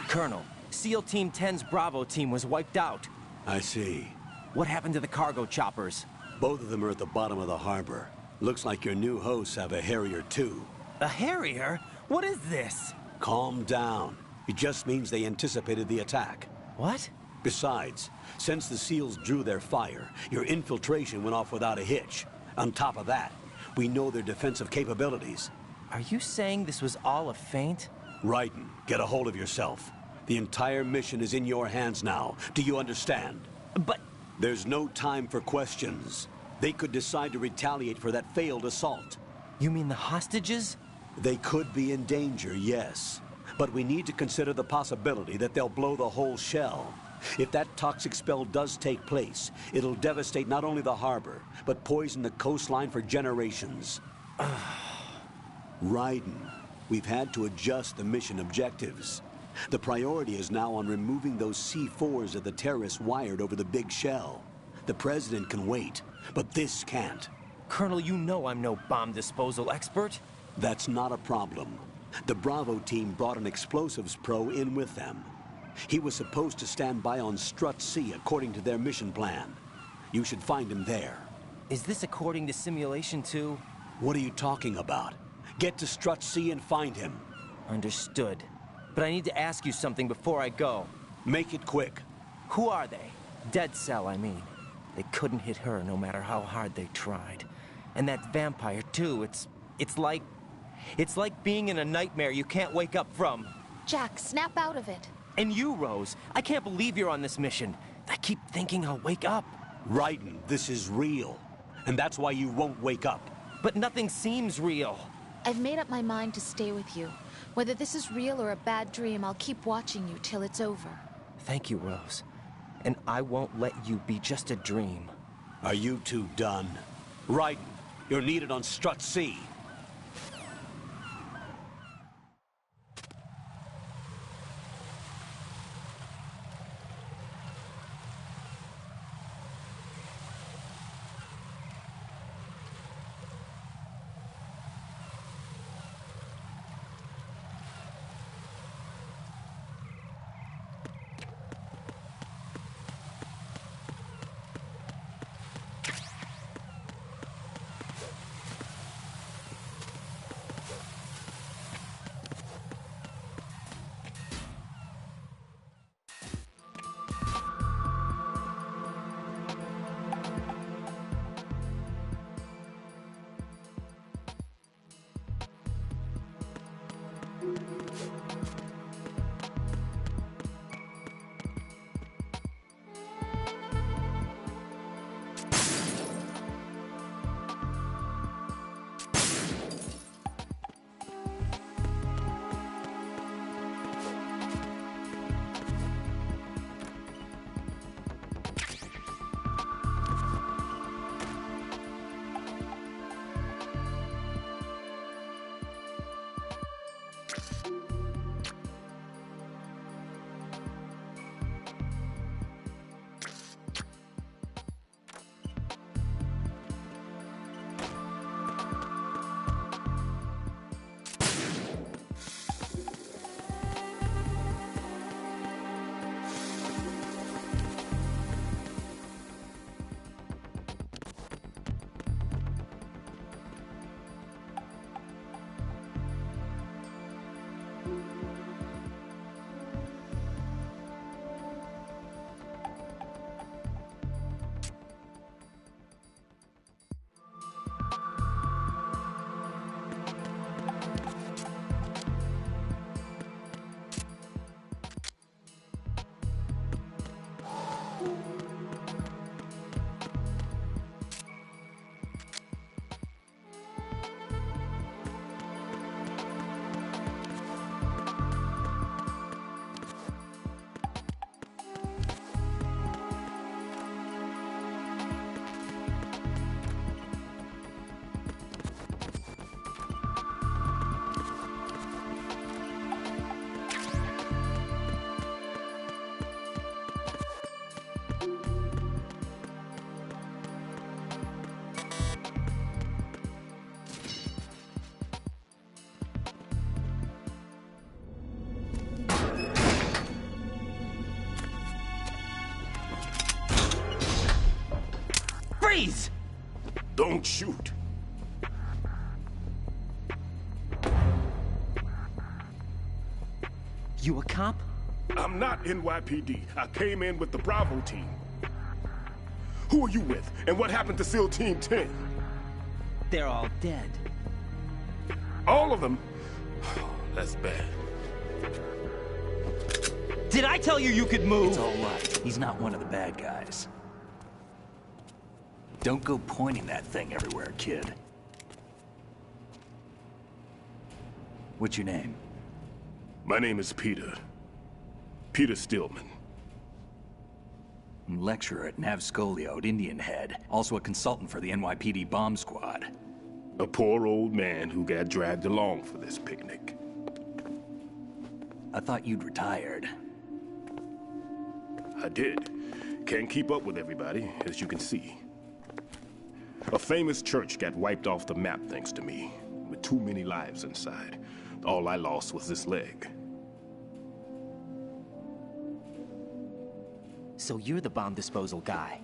Colonel, SEAL Team 10's Bravo team was wiped out. I see. What happened to the cargo choppers? Both of them are at the bottom of the harbor. Looks like your new hosts have a Harrier too. A Harrier? What is this? Calm down. It just means they anticipated the attack. What? Besides, since the SEALs drew their fire, your infiltration went off without a hitch. On top of that, we know their defensive capabilities. Are you saying this was all a feint? Raiden, get a hold of yourself. The entire mission is in your hands now. Do you understand? But... There's no time for questions. They could decide to retaliate for that failed assault. You mean the hostages? They could be in danger, yes. But we need to consider the possibility that they'll blow the whole shell. If that toxic spell does take place, it'll devastate not only the harbor, but poison the coastline for generations. Raiden, we've had to adjust the mission objectives. The priority is now on removing those C4s that the terrorists wired over the big shell. The President can wait, but this can't. Colonel, you know I'm no bomb disposal expert. That's not a problem. The Bravo team brought an explosives pro in with them. He was supposed to stand by on Strut C according to their mission plan. You should find him there. Is this according to Simulation 2? What are you talking about? Get to Strut C and find him. Understood. But I need to ask you something before I go. Make it quick. Who are they? Dead Cell, I mean. They couldn't hit her no matter how hard they tried. And that vampire, too, it's like being in a nightmare you can't wake up from. Jack, snap out of it. And you, Rose, I can't believe you're on this mission. I keep thinking I'll wake up. Raiden, this is real. And that's why you won't wake up. But nothing seems real. I've made up my mind to stay with you. Whether this is real or a bad dream, I'll keep watching you till it's over. Thank you, Rose. And I won't let you be just a dream. Are you two done? Raiden, you're needed on Strut C. Freeze! Don't shoot. You a cop? I'm not NYPD. I came in with the Bravo team. Who are you with? And what happened to SEAL Team 10? They're all dead. All of them? That's bad. Did I tell you you could move? It's all right. He's not one of the bad guys. Don't go pointing that thing everywhere, kid. What's your name? My name is Peter. Peter Stillman. Lecturer at Nav Scolio at Indian Head. Also a consultant for the NYPD bomb squad. A poor old man who got dragged along for this picnic. I thought you'd retired. I did. Can't keep up with everybody, as you can see. A famous church got wiped off the map thanks to me, with too many lives inside. All I lost was this leg. So you're the bomb disposal guy.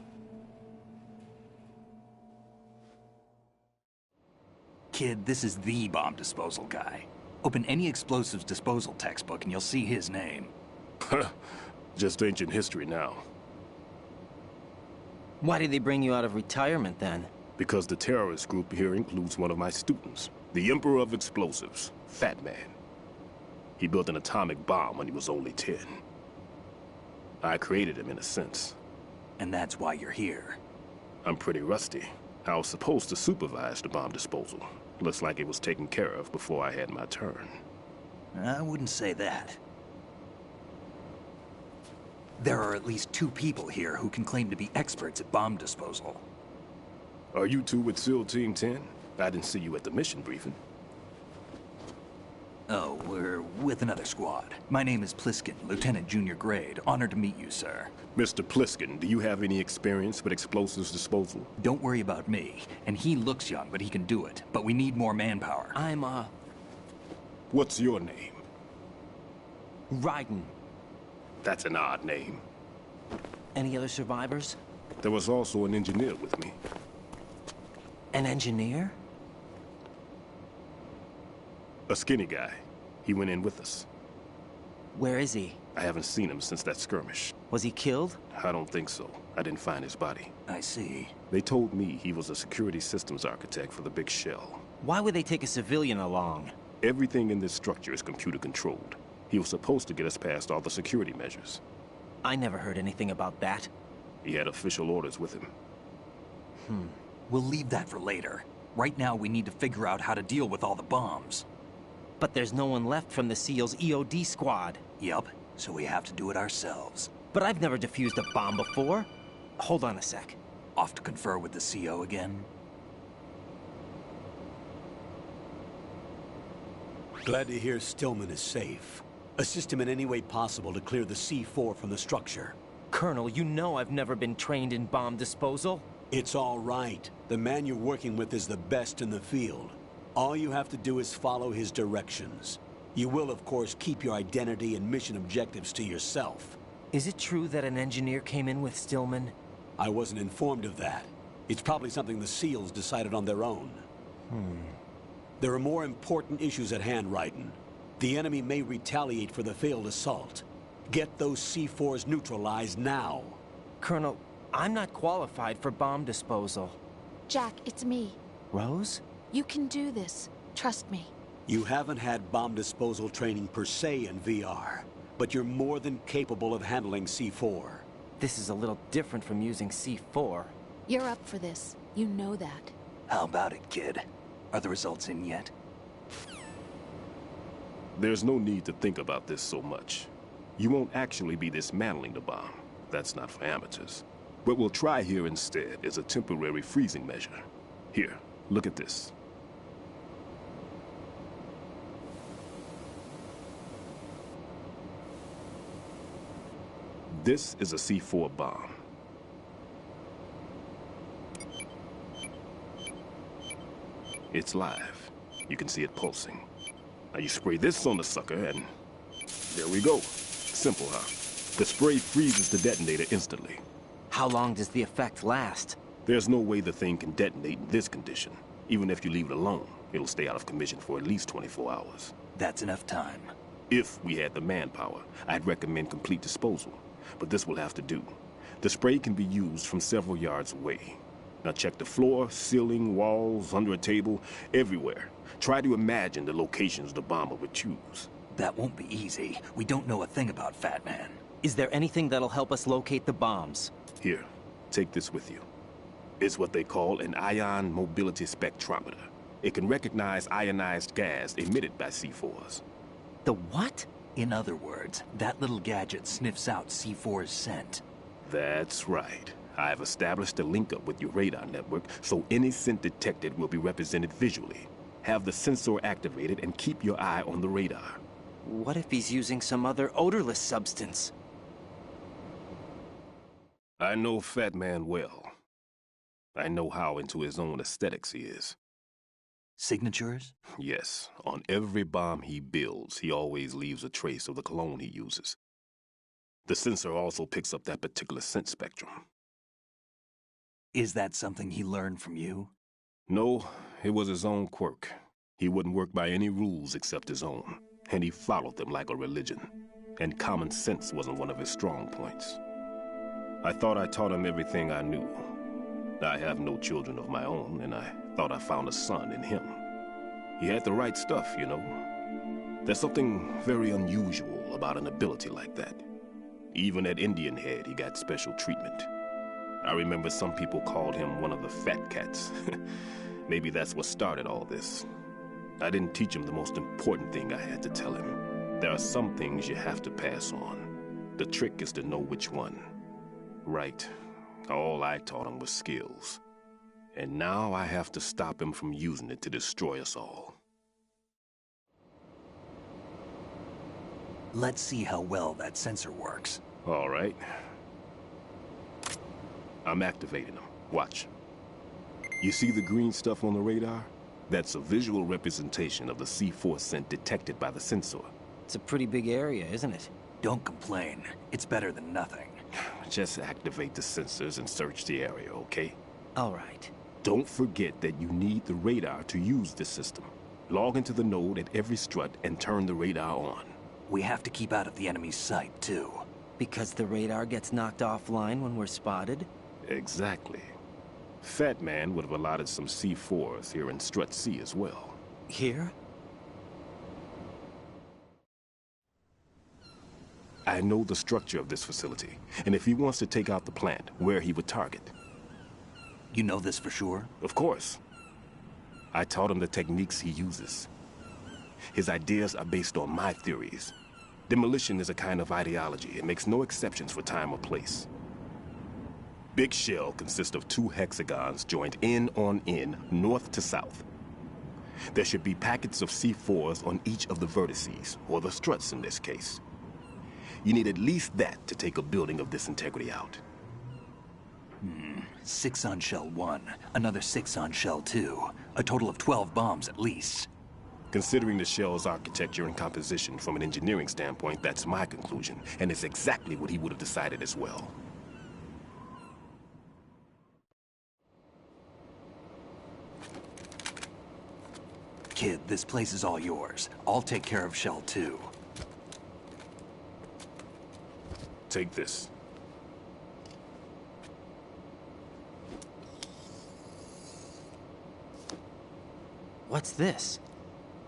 Kid, this is the bomb disposal guy. Open any explosives disposal textbook and you'll see his name. Just ancient history now. Why did they bring you out of retirement then? Because the terrorist group here includes one of my students, the Emperor of Explosives, Fat Man. He built an atomic bomb when he was only 10. I created him in a sense. And that's why you're here. I'm pretty rusty. I was supposed to supervise the bomb disposal. Looks like it was taken care of before I had my turn. I wouldn't say that. There are at least 2 people here who can claim to be experts at bomb disposal. Are you 2 with SEAL Team 10? I didn't see you at the mission briefing. Oh, we're with another squad. My name is Pliskin, Lieutenant Junior Grade. Honored to meet you, sir. Mr. Pliskin, do you have any experience with explosives disposal? Don't worry about me. And he looks young, but he can do it. But we need more manpower. What's your name? Raiden. That's an odd name. Any other survivors? There was also an engineer with me. An engineer? A skinny guy. He went in with us. Where is he? I haven't seen him since that skirmish. Was he killed? I don't think so. I didn't find his body. I see. They told me he was a security systems architect for the big shell. Why would they take a civilian along? Everything in this structure is computer controlled. He was supposed to get us past all the security measures. I never heard anything about that. He had official orders with him. We'll leave that for later. Right now, we need to figure out how to deal with all the bombs. But there's no one left from the SEAL's EOD squad. Yup, so we have to do it ourselves. But I've never defused a bomb before. Hold on a sec. Off to confer with the CO again? Glad to hear Stillman is safe. Assist him in any way possible to clear the C4 from the structure. Colonel, you know I've never been trained in bomb disposal. It's all right. The man you're working with is the best in the field. All you have to do is follow his directions. You will, of course, keep your identity and mission objectives to yourself. Is it true that an engineer came in with Stillman? I wasn't informed of that. It's probably something the SEALs decided on their own. There are more important issues at hand, Raiden. The enemy may retaliate for the failed assault. Get those C4s neutralized now. Colonel, I'm not qualified for bomb disposal. Jack, it's me. Rose? You can do this. Trust me. You haven't had bomb disposal training per se in VR, but you're more than capable of handling C4. This is a little different from using C4. You're up for this. You know that. How about it, kid? Are the results in yet? There's no need to think about this so much. You won't actually be dismantling the bomb. That's not for amateurs. What we'll try here instead is a temporary freezing measure. Here, look at this. This is a C4 bomb. It's live. You can see it pulsing. Now you spray this on the sucker and there we go. Simple, huh? The spray freezes the detonator instantly. How long does the effect last? There's no way the thing can detonate in this condition. Even if you leave it alone, it'll stay out of commission for at least 24 hours. That's enough time. If we had the manpower, I'd recommend complete disposal. But this will have to do. The spray can be used from several yards away. Now check the floor, ceiling, walls, under a table, everywhere. Try to imagine the locations the bomber would choose. That won't be easy. We don't know a thing about Fat Man. Is there anything that'll help us locate the bombs? Here, take this with you. It's what they call an ion mobility spectrometer. It can recognize ionized gas emitted by C4s. The what? In other words, that little gadget sniffs out C4's scent. That's right. I've established a link-up with your radar network, so any scent detected will be represented visually. Have the sensor activated and keep your eye on the radar. What if he's using some other odorless substance? I know Fat Man well. I know how into his own aesthetics he is. Signatures? Yes. On every bomb he builds, he always leaves a trace of the cologne he uses. The sensor also picks up that particular scent spectrum. Is that something he learned from you? No, it was his own quirk. He wouldn't work by any rules except his own, and he followed them like a religion. And common sense wasn't one of his strong points. I thought I taught him everything I knew. I have no children of my own, and I thought I found a son in him. He had the right stuff, you know. There's something very unusual about an ability like that. Even at Indian Head, he got special treatment. I remember some people called him one of the fat cats. Maybe that's what started all this. I didn't teach him the most important thing I had to tell him. There are some things you have to pass on. The trick is to know which one. Right. All I taught him was skills. And now I have to stop him from using it to destroy us all. Let's see how well that sensor works. All right. I'm activating them. Watch. You see the green stuff on the radar? That's a visual representation of the C4 scent detected by the sensor. It's a pretty big area, isn't it? Don't complain. It's better than nothing. Just activate the sensors and search the area, okay? All right. Don't forget that you need the radar to use this system. Log into the node at every strut and turn the radar on. We have to keep out of the enemy's sight, too. Because the radar gets knocked offline when we're spotted? Exactly. Fat Man would have allotted some C4s here in Strut C as well. Here? I know the structure of this facility, and if he wants to take out the plant, where he would target. You know this for sure? Of course. I taught him the techniques he uses. His ideas are based on my theories. Demolition is a kind of ideology. It makes no exceptions for time or place. Big Shell consists of 2 hexagons joined end on end, north to south. There should be packets of C4s on each of the vertices, or the struts in this case. You need at least that to take a building of this integrity out. 6 on Shell 1, another 6 on Shell 2. A total of 12 bombs at least. Considering the shell's architecture and composition from an engineering standpoint, that's my conclusion, and it's exactly what he would have decided as well. Kid, this place is all yours. I'll take care of Shell 2. Take this. What's this?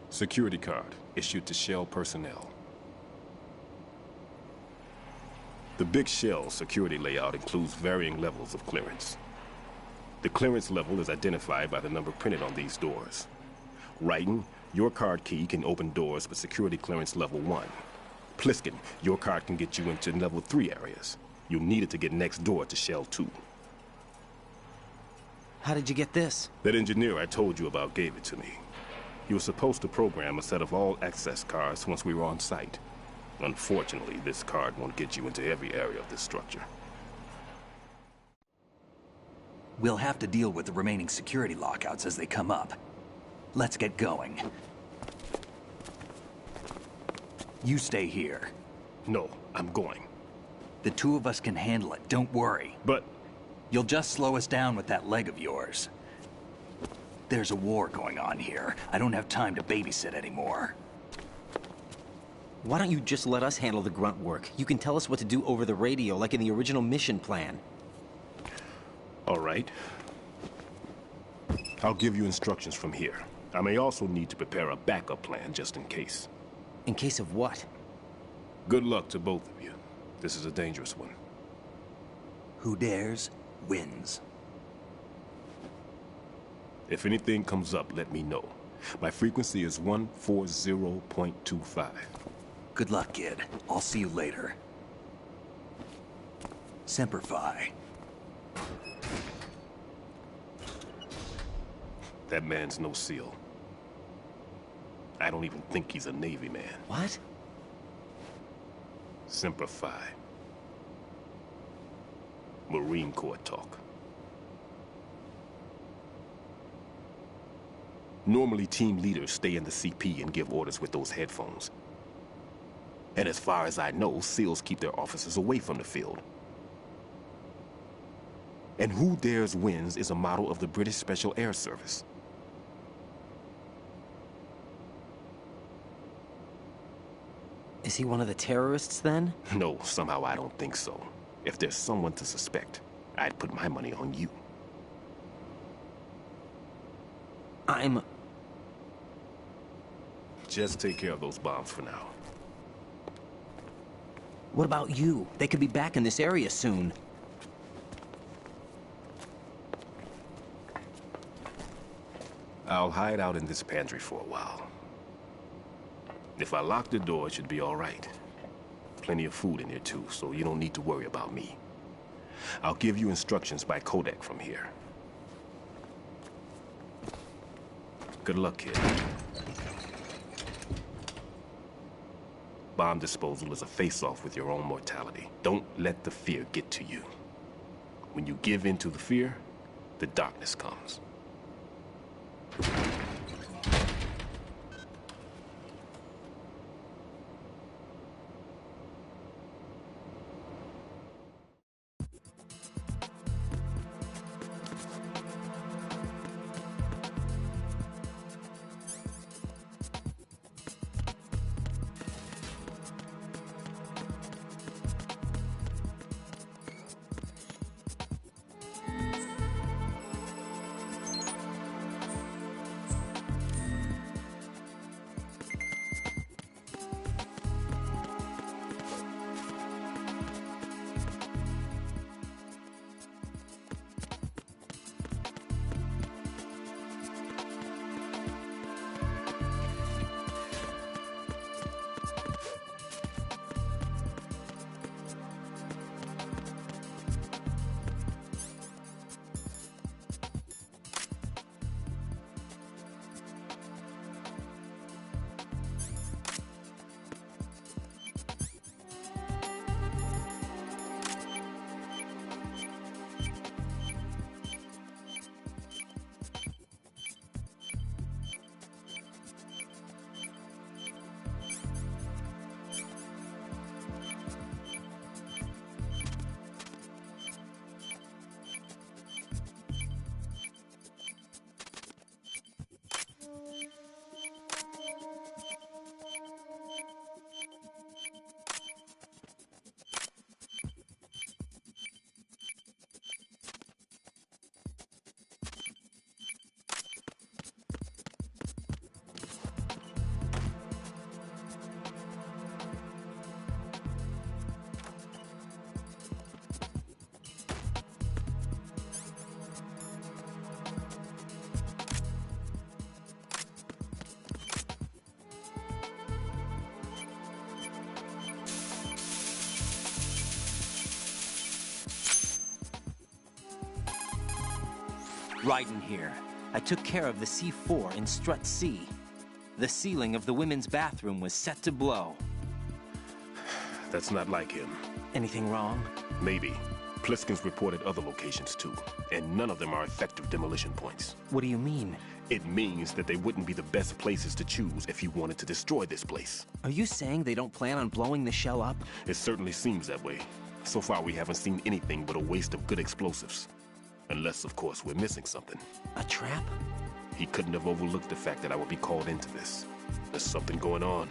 Security card, issued to Shell personnel. The Big Shell security layout includes varying levels of clearance. The clearance level is identified by the number printed on these doors. Raiden, your card key can open doors with security clearance level 1. Pliskin, your card can get you into level 3 areas. You'll need it to get next door to Shell 2. How did you get this? That engineer I told you about gave it to me. He was supposed to program a set of all access cards once we were on site. Unfortunately, this card won't get you into every area of this structure. We'll have to deal with the remaining security lockouts as they come up. Let's get going. You stay here. No, I'm going. The 2 of us can handle it, don't worry. But... You'll just slow us down with that leg of yours. There's a war going on here. I don't have time to babysit anymore. Why don't you just let us handle the grunt work? You can tell us what to do over the radio, like in the original mission plan. All right. I'll give you instructions from here. I may also need to prepare a backup plan just in case. In case of what? Good luck to both of you. This is a dangerous one. Who dares, wins. If anything comes up, let me know. My frequency is 140.25. Good luck, kid. I'll see you later. Semper Fi. That man's no SEAL. I don't even think he's a Navy man. What? Semper Fi. Marine Corps talk. Normally, team leaders stay in the CP and give orders with those headphones. And as far as I know, SEALs keep their officers away from the field. And Who Dares Wins is a model of the British Special Air Service. Is he one of the terrorists, then? No, somehow I don't think so. If there's someone to suspect, I'd put my money on you. Just take care of those bombs for now. What about you? They could be back in this area soon. I'll hide out in this pantry for a while. If I lock the door, it should be all right. Plenty of food in here too, so you don't need to worry about me. I'll give you instructions by Kodak from here. Good luck, kid. Bomb disposal is a face-off with your own mortality. Don't let the fear get to you. When you give in to the fear, the darkness comes. Raiden here. I took care of the C4 in Strut C. The ceiling of the women's bathroom was set to blow. That's not like him. Anything wrong? Maybe. Pliskin's reported other locations too, and none of them are effective demolition points. What do you mean? It means that they wouldn't be the best places to choose if you wanted to destroy this place. Are you saying they don't plan on blowing the shell up? It certainly seems that way. So far, we haven't seen anything but a waste of good explosives. Unless, of course, we're missing something. A trap? He couldn't have overlooked the fact that I would be called into this. There's something going on.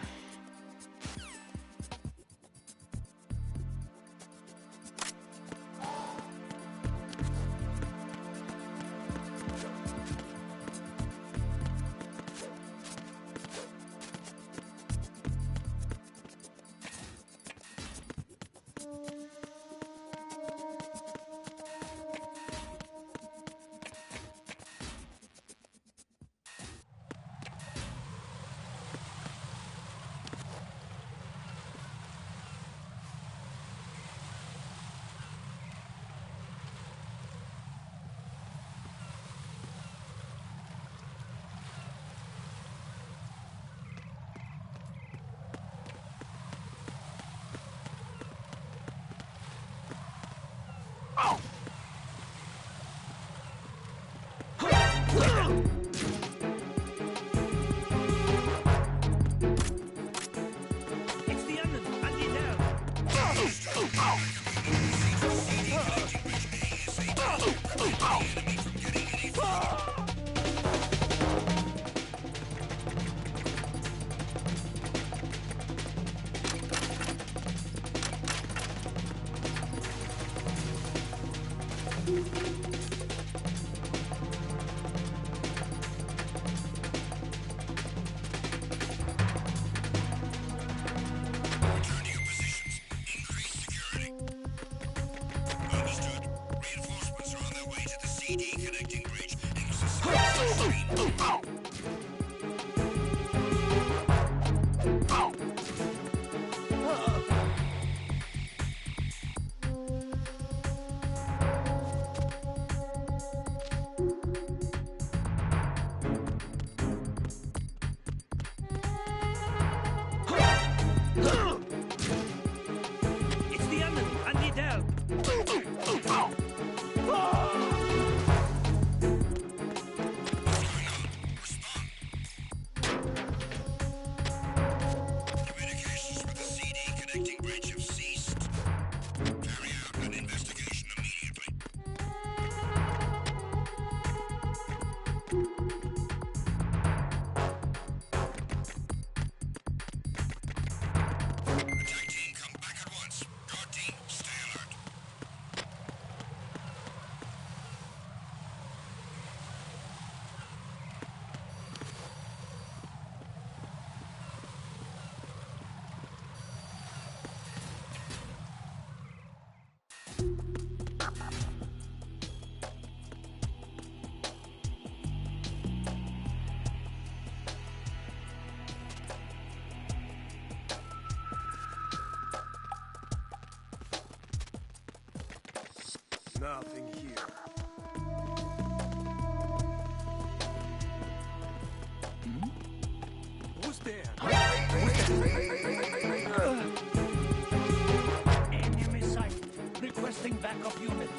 Nothing here. Who's there? Enemy sight. Requesting backup unit.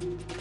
here!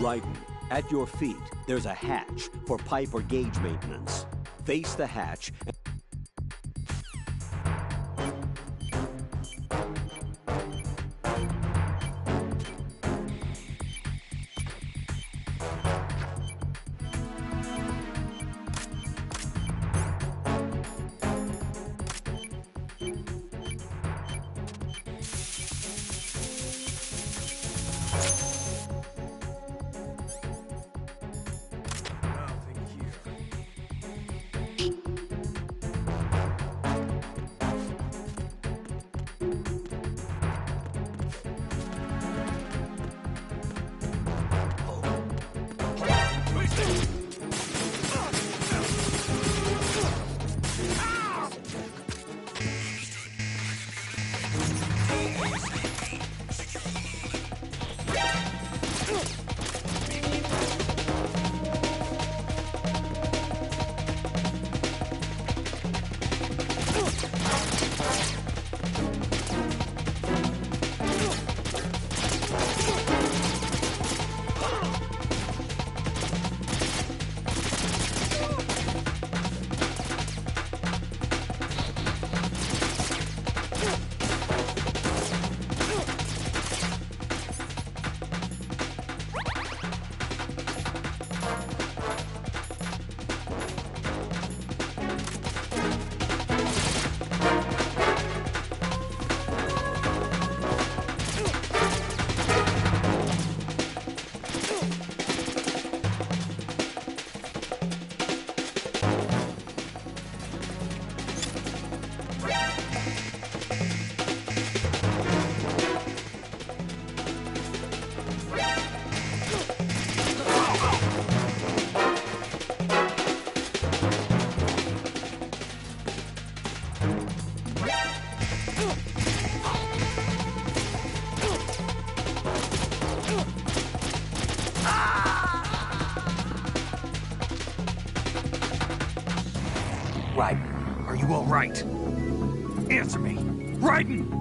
Raiden, at your feet, there's a hatch for pipe or gauge maintenance. Face the hatch. Raiden, are you all right? Answer me! Raiden!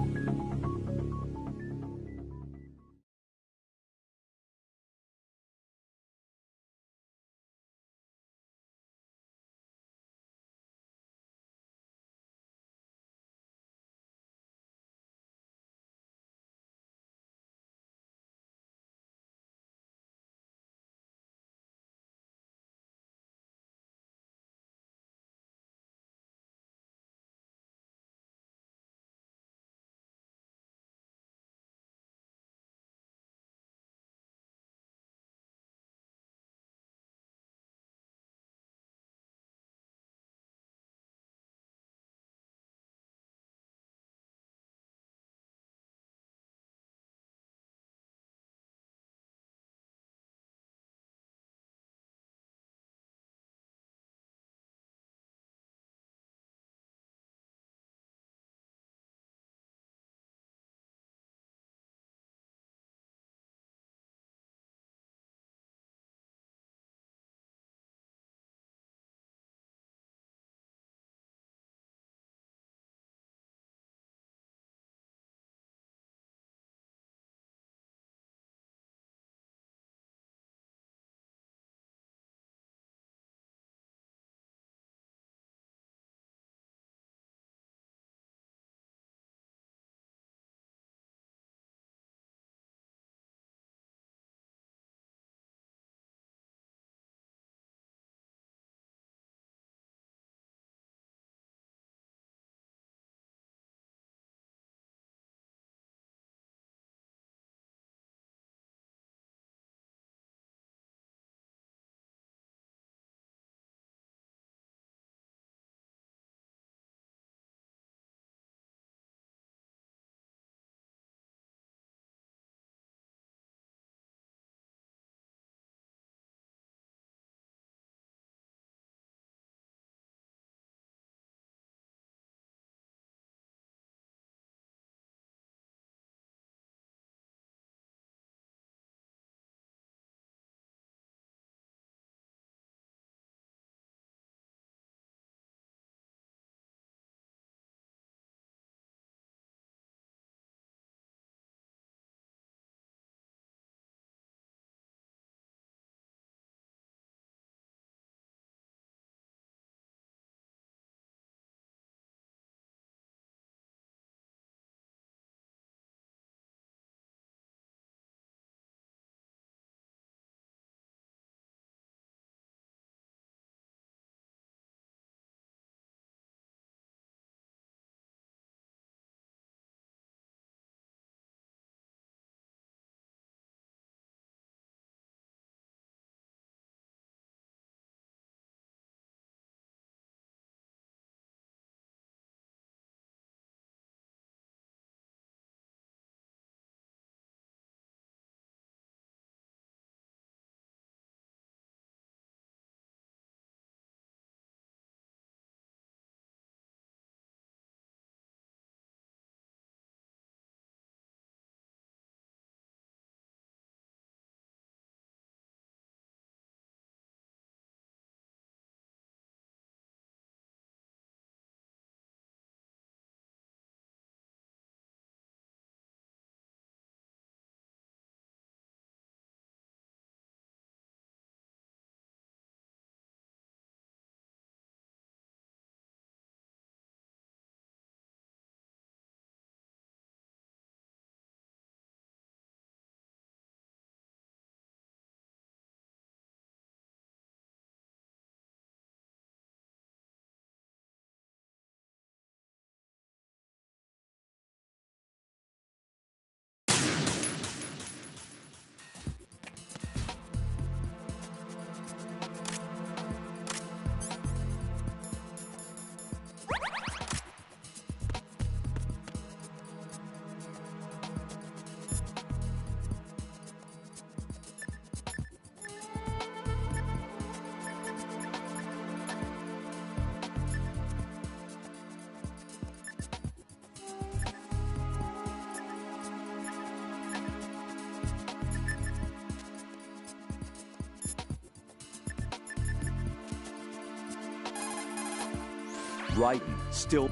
Raiden still...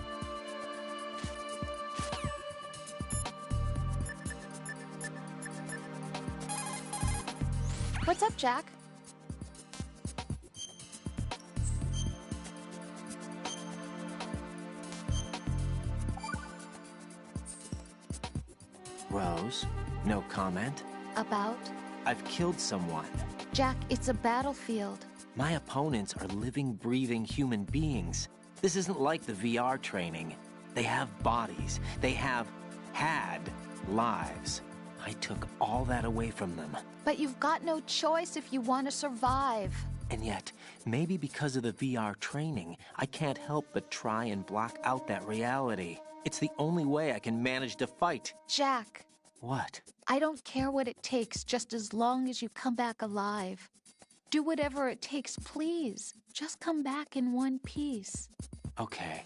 What's up, Jack? Rose, no comment? About? I've killed someone. Jack, it's a battlefield. My opponents are living, breathing human beings. This isn't like the VR training. They have bodies. They have had lives. I took all that away from them. But you've got no choice if you want to survive. And yet, maybe because of the VR training, I can't help but try and block out that reality. It's the only way I can manage to fight. Jack. What? I don't care what it takes, just as long as you come back alive. Do whatever it takes, please. Just come back in one piece. Okay.